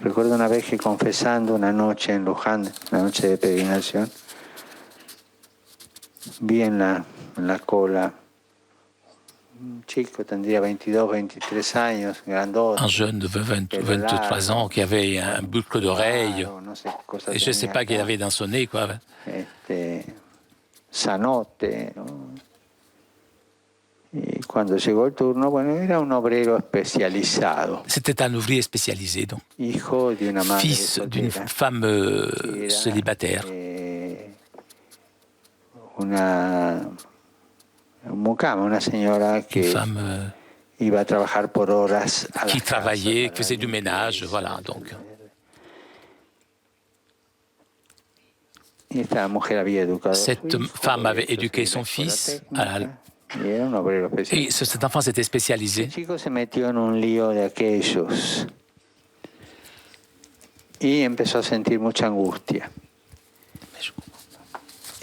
Speaker 5: Recuerdo una vez que confesando una noche en Luján, una noche de peregrinación, vi en la cola un chico, tendría 22, 23 años, grandote.
Speaker 3: Un jeune de 23 ans qui avait un boucle d'oreille. Et je ne sais pas qu'il avait dans son nez, quoi.
Speaker 5: Sanote, ¿no? Y cuando llegó el turno, bueno, era un obrero especializado.
Speaker 3: C'était un ouvrier spécialisé, donc.
Speaker 5: Hijo de una madre
Speaker 3: Fils d'une
Speaker 5: soltera.
Speaker 3: femme célibataire.
Speaker 5: Una mucama, una señora que
Speaker 3: Une femme
Speaker 5: iba a trabajar por horas a la
Speaker 3: qui
Speaker 5: casa
Speaker 3: travaillait,
Speaker 5: para
Speaker 3: qui faisait du ménage,
Speaker 5: limpieza.
Speaker 3: voilà, donc.
Speaker 5: Y esta mujer había educado a su
Speaker 3: Cette
Speaker 5: hijo,
Speaker 3: femme avait
Speaker 5: había hecho
Speaker 3: éduqué
Speaker 5: su
Speaker 3: son
Speaker 5: escuela
Speaker 3: fils,
Speaker 5: técnica, y era un obrero
Speaker 3: et
Speaker 5: especial.
Speaker 3: cet enfant s'était
Speaker 5: El
Speaker 3: spécialisé.
Speaker 5: chico se metió en un lío de aquellos y empezó a sentir mucha angustia.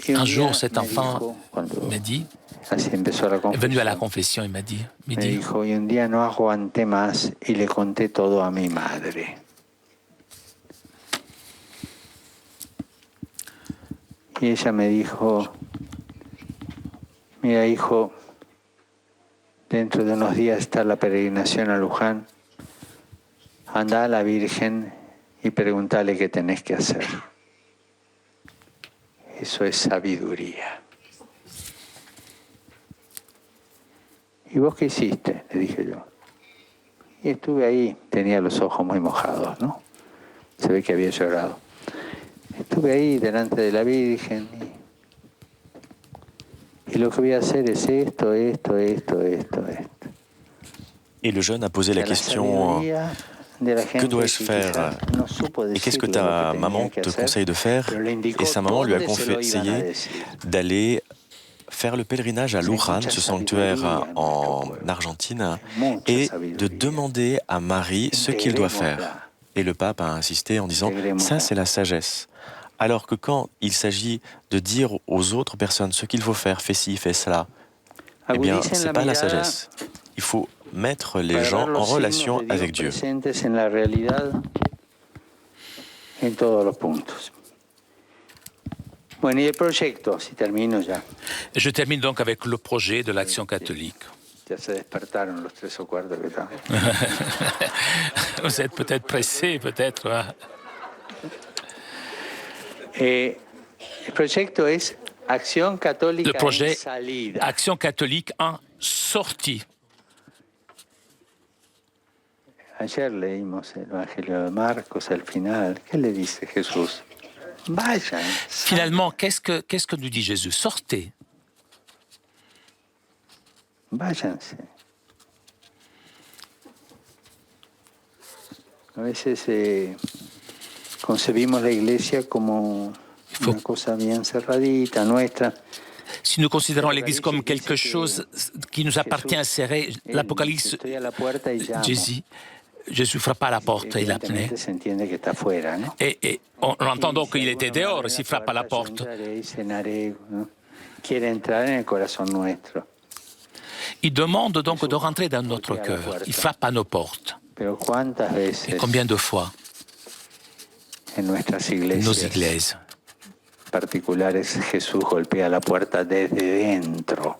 Speaker 5: Y
Speaker 3: Un
Speaker 5: día
Speaker 3: jour, cet
Speaker 5: me
Speaker 3: enfant
Speaker 5: dijo, cuando
Speaker 3: m'a dit,
Speaker 5: así empezó la
Speaker 3: est venu à la
Speaker 5: confesión,
Speaker 3: confession, il m'a dit,
Speaker 5: me dijo, y un día no aguanté más y le conté todo a mi madre. Y ella me dijo, mira hijo, dentro de unos días está la peregrinación a Luján, anda a la Virgen y pregúntale qué tenés que hacer. Eso es sabiduría. ¿Y vos qué hiciste?, le dije yo. Y estuve ahí, tenía los ojos muy mojados, ¿no? Se ve que había llorado. Estuve ahí delante de la Virgen y lo que voy a hacer es esto.
Speaker 1: Et le jeune a posé la question, que dois-je faire? Et qu'est-ce que ta maman te conseille de faire? Et sa maman lui a conseillé d'aller faire le pèlerinage à Luján, ce sanctuaire en Argentine, et de demander à Marie ce qu'il doit faire. Et le pape a insisté en disant, ça c'est la sagesse. Alors que quand il s'agit de dire aux autres personnes ce qu'il faut faire, fais ci, fais cela, eh bien, c'est pas la sagesse. Il faut mettre les gens en relation avec Dieu.
Speaker 5: Bueno, y el proyecto, si termino ya.
Speaker 3: Je termine donc avec le projet de l'Action catholique.
Speaker 5: Ya se despertaron los 3:15 que estaban.
Speaker 3: Vous êtes peut-être pressé, peut-être. Hein.
Speaker 5: El proyecto es Acción Católica
Speaker 3: Le projet
Speaker 5: en salida.
Speaker 3: Action catholique en sortie.
Speaker 5: Ayer leímos el Evangelio de Marcos al final. ¿Qué le dice Jesús? Vayan.
Speaker 3: Finalement, qu'est-ce que nous dit Jésus? Sortez.
Speaker 5: Váyanse. A veces concebimos la iglesia como una cosa bien cerradita, nuestra.
Speaker 3: Si nous considérons l'Église comme quelque chose qui nous appartient à serrer, l'Apocalypse, Jésus frappe à la porte et il appelait. Et on entend donc qu'il était dehors s'il frappe à la porte. Il demande donc de rentrer dans notre cœur. Il frappe à nos portes. Et combien de fois nos iglesias
Speaker 5: particulares, Jesús golpea la puerta desde dentro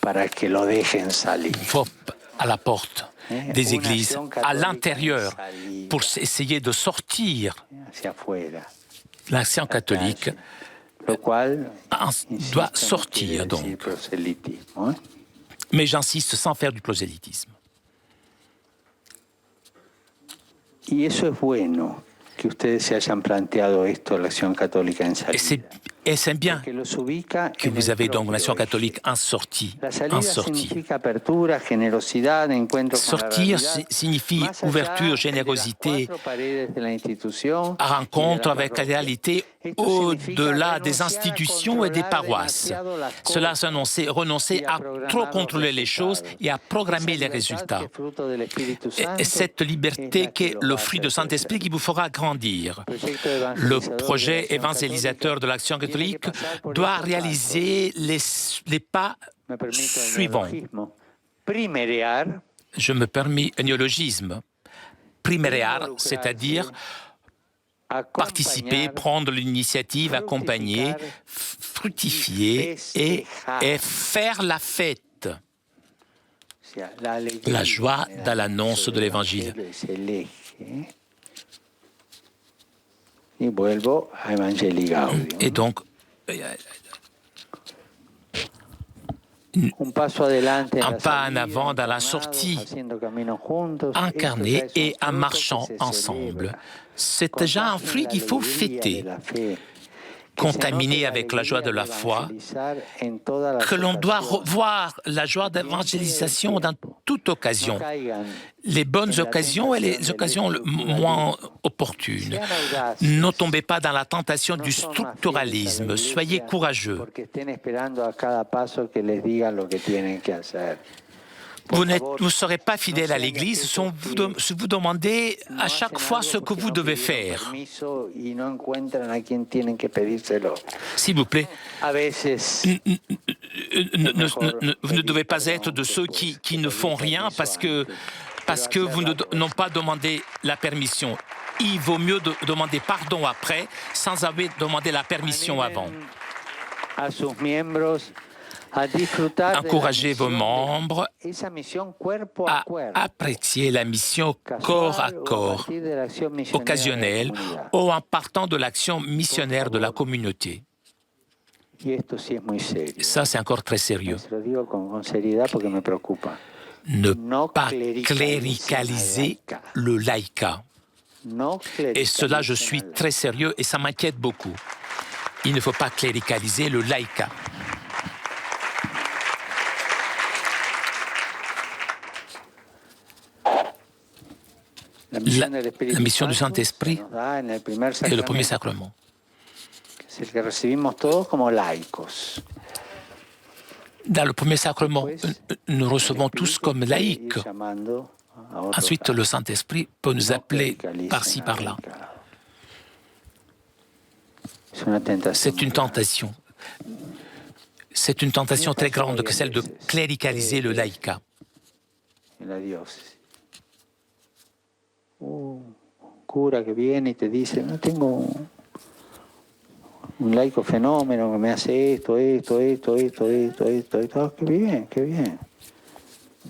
Speaker 5: para que lo dejen salir.
Speaker 3: Frappe à la porte des églises à l'intérieur pour essayer de sortir. L'action catholique doit sortir donc. Mais j'insiste, sans faire du prosélytisme.
Speaker 5: Y eso es bueno, que ustedes se hayan planteado esto, la Acción Católica en salida.
Speaker 3: Et c'est bien que vous avez donc l'Action catholique en sortie. Sortir signifie ouverture, générosité, rencontre avec la réalité au-delà des institutions et des paroisses. Cela, c'est renoncer à trop contrôler les choses et à programmer les résultats. Et cette liberté qui est le fruit du Saint-Esprit qui vous fera grandir. Le projet évangélisateur de l'Action catholique doit réaliser les pas suivants. Je me permets un néologisme. Primerear, c'est-à-dire participer, prendre l'initiative, accompagner, fructifier et faire la fête. La joie dans l'annonce de l'Évangile. Et donc, un pas en avant dans la sortie, incarné et en marchant ensemble. C'est déjà un fruit qu'il faut fêter, contaminé avec la joie de la foi, que l'on doit voir la joie d'évangélisation dans toute occasion, les bonnes occasions et les occasions moins opportunes. Ne tombez pas dans la tentation du structuralisme, soyez courageux. Vous ne serez pas fidèle à l'Église si vous demandez à chaque fois ce que vous devez faire. S'il vous plaît, vous ne devez pas être de ceux qui ne font rien parce que vous n'ont pas demandé la permission. Il vaut mieux demander pardon après sans avoir demandé la permission avant. Encouragez vos membres à apprécier la mission corps à corps, occasionnelle, ou en partant de l'action missionnaire de la communauté. Ça, c'est encore très sérieux. Ne pas cléricaliser le laïcat. Et cela, je suis très sérieux et ça m'inquiète beaucoup. Il ne faut pas cléricaliser le laïcat. La mission du Saint-Esprit est le premier sacrement. Dans le premier sacrement, nous recevons tous comme laïcs. Ensuite, le Saint-Esprit peut nous appeler par-ci, par-là. C'est une tentation. C'est une tentation très grande que celle de cléricaliser le laïcat.
Speaker 5: Un cura que viene y te dice, no tengo un laico fenómeno que me hace esto. Qué bien. Qué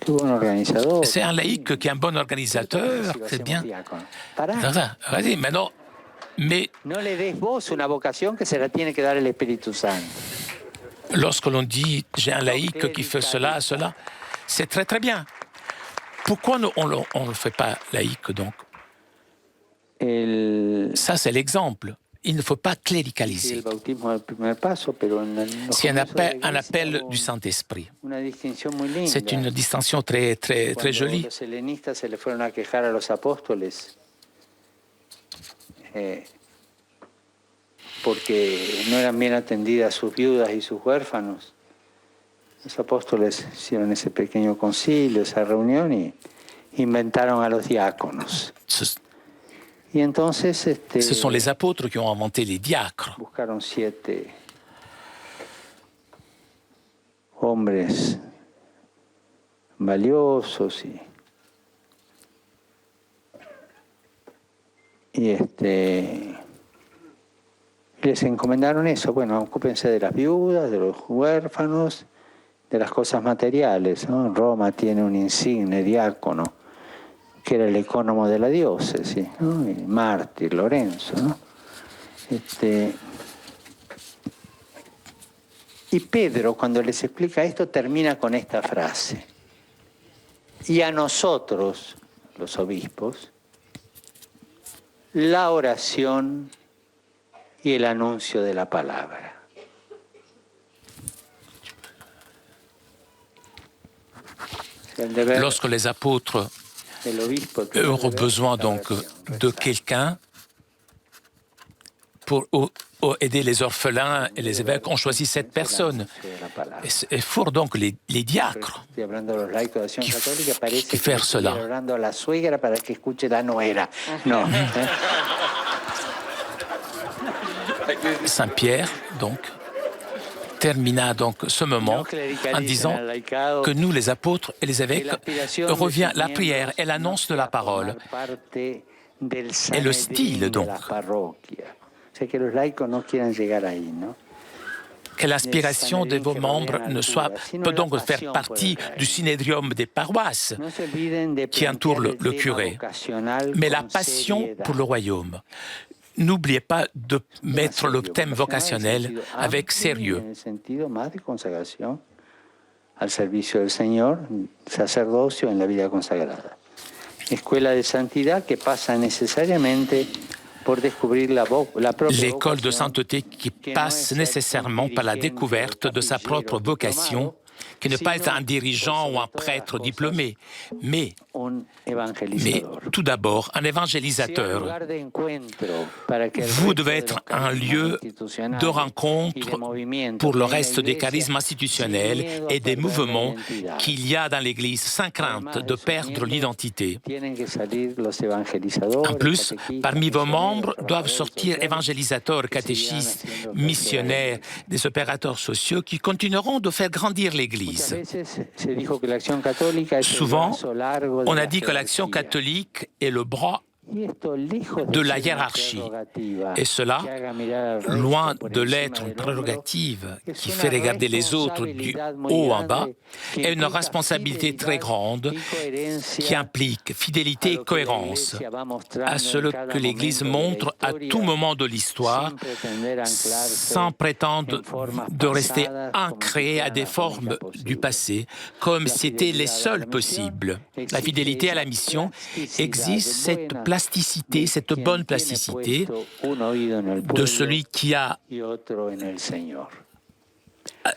Speaker 5: bon organisateur.
Speaker 3: C'est un laïc qui est un bon organisateur, c'est bien. Vas-y, maintenant, mais...
Speaker 5: No le des vos una vocación que se la tiene que dar el Espíritu Santo.
Speaker 3: Lorsque l'on dit, j'ai un laïc qui fait cela, c'est très très bien. Pourquoi on ne le fait pas laïque, donc? Ça, c'est l'exemple. Il ne faut pas cléricaliser. C'est un appel du Saint-Esprit. C'est une distinction très, très, très jolie.
Speaker 5: Porque no eran bien atendidas sus viudas y sus huérfanos. Los apóstoles hicieron ese pequeño concilio, esa reunión y inventaron a los diáconos. Y entonces,
Speaker 3: ce sont les apôtres qui ont inventé les diacres.
Speaker 5: Buscaron 7 hombres valiosos y les encomendaron eso. Bueno, ocúpense de las viudas, de los huérfanos, de las cosas materiales, ¿no? Roma tiene un insigne diácono que era el ecónomo de la diócesis, ¿no? Y mártir, Lorenzo, ¿no? Y Pedro, cuando les explica esto, termina con esta frase. Y a nosotros, los obispos, la oración y el anuncio de la palabra.
Speaker 3: Lorsque les apôtres auront besoin donc de quelqu'un pour aider les orphelins et les évêques, ont choisi cette personne. Et furent donc les diacres qui firent cela. Saint Pierre, donc, termina donc ce moment en disant que nous, les apôtres et les évêques, revient la prière et l'annonce de la parole et le style donc. Que l'aspiration de vos membres peut donc faire partie du synédrium des paroisses qui entoure le curé, mais la passion pour le royaume. N'oubliez pas de mettre le thème vocationnel avec sérieux.
Speaker 5: Al servicio del Señor, sacerdocio en la vida consagrada. Escuela de santidad que pasa necesariamente por descubrir la propia
Speaker 3: l'école de sainteté qui passe nécessairement par la découverte de sa propre vocation, qui n'est pas être un dirigeant ou un prêtre diplômé, mais tout d'abord un évangélisateur. Vous devez être un lieu de rencontre pour le reste des charismes institutionnels et des mouvements qu'il y a dans l'Église, sans crainte de perdre l'identité. En plus, parmi vos membres doivent sortir évangélisateurs, catéchistes, missionnaires, des opérateurs sociaux qui continueront de faire grandir l'Église. Souvent, on a dit que l'action catholique est le bras de la hiérarchie. Et cela, loin de l'être une prérogative qui fait regarder les autres du haut en bas, est une responsabilité très grande qui implique fidélité et cohérence à ce que l'Église montre à tout moment de l'histoire, sans prétendre de rester ancrée à des formes du passé, comme c'était les seules possibles. La fidélité à la mission existe cette plasticité, cette bonne plasticité de celui qui a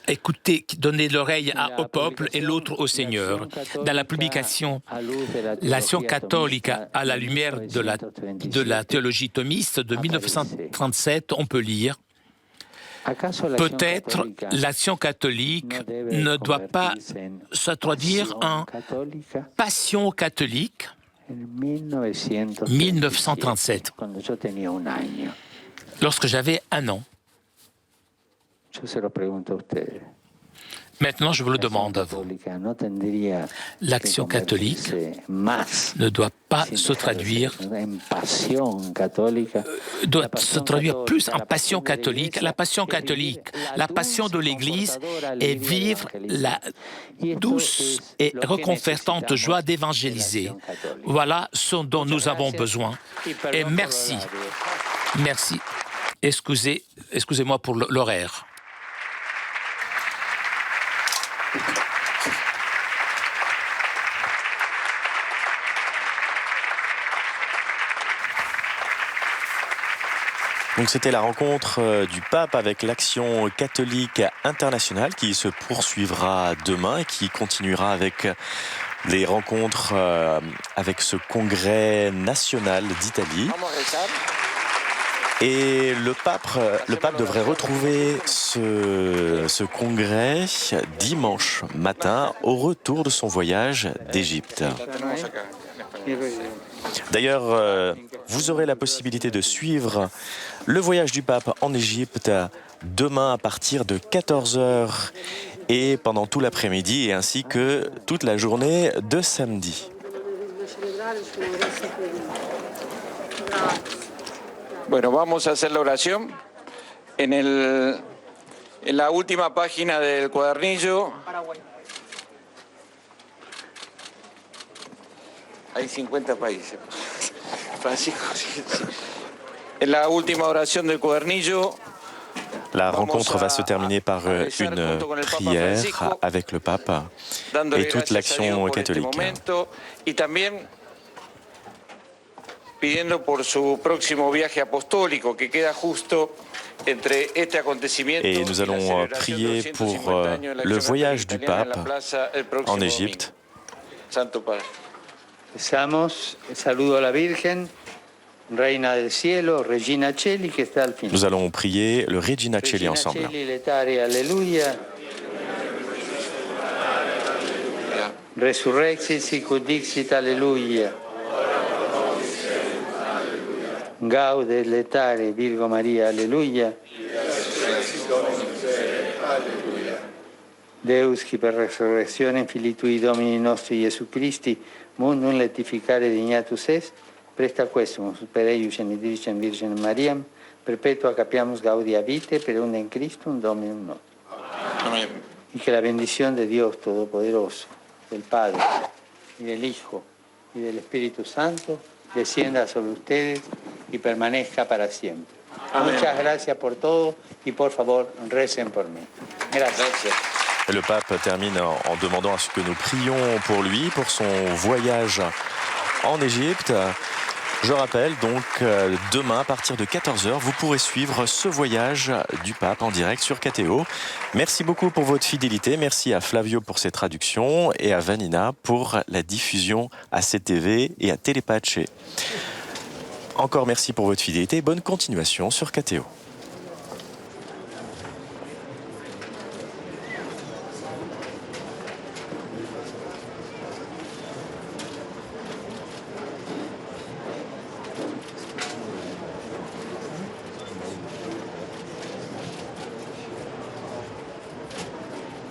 Speaker 3: écouté, donné l'oreille au peuple et l'autre au Seigneur. Dans la publication « L'action catholique à la lumière de la théologie thomiste » de 1937, on peut lire « Peut-être l'action catholique ne doit pas se traduire en passion catholique » 1937, lorsque j'avais 1 an. Maintenant, je vous le demande à vous. L'action catholique ne doit pas se traduire, doit se traduire plus en passion catholique. La passion catholique, la passion de l'Église est vivre la douce et réconfortante joie d'évangéliser. Voilà ce dont nous avons besoin. Et merci. Merci. Excusez-moi pour l'horaire.
Speaker 1: Donc c'était la rencontre du pape avec l'Action catholique internationale qui se poursuivra demain et qui continuera avec les rencontres avec ce congrès national d'Italie. Et le pape devrait retrouver ce congrès dimanche matin au retour de son voyage d'Égypte. D'ailleurs, vous aurez la possibilité de suivre le voyage du pape en Égypte demain à partir de 14h et pendant tout l'après-midi et ainsi que toute la journée de samedi.
Speaker 4: Bueno, vamos a hacer la oración. En la última página del cuadernillo hay 50 países. Francisco, sí. En la última oración del cuadernillo.
Speaker 1: La rencontre va se terminer par une prière avec le pape et toute l'Action catholique.
Speaker 4: Pidiendo por su próximo viaje apostólico que queda justo entre este acontecimiento
Speaker 1: et nous allons prier pour le voyage du pape en Égypte.
Speaker 4: Santo Padre.
Speaker 5: Rezamos el saludo a la Virgen, Reina del Cielo, Regina Coeli, que está al final.
Speaker 1: Nous allons prier le Regina Coeli ensemble.
Speaker 5: Alléluia. Resurrexit sic ut dixit, Alléluia. Gaude letare Virgo Maria, Alleluia. Deus, qui per resurrectionem Filii Tui Domini nostri Iesu Christi, mundum letificare dignatus est, presta questum per eius genitricem Virginem Mariam, perpetua capiamus gaudia vitae, per undem Christum Dominum nostrum. Amén. Y que la bendición de Dios Todopoderoso, del Padre, y del Hijo, y del Espíritu Santo, descienda sobre ustedes y permanezca para siempre. Amén. Muchas gracias por todo y por favor recen por mí. Gracias.
Speaker 1: Et le pape termine en demandant à ce que nous prions pour lui, pour son voyage en Égypte. Je rappelle donc, demain à partir de 14h, vous pourrez suivre ce voyage du pape en direct sur KTO. Merci beaucoup pour votre fidélité. Merci à Flavio pour ses traductions et à Vanina pour la diffusion à CTV et à Telepace. Encore merci pour votre fidélité et bonne continuation sur KTO.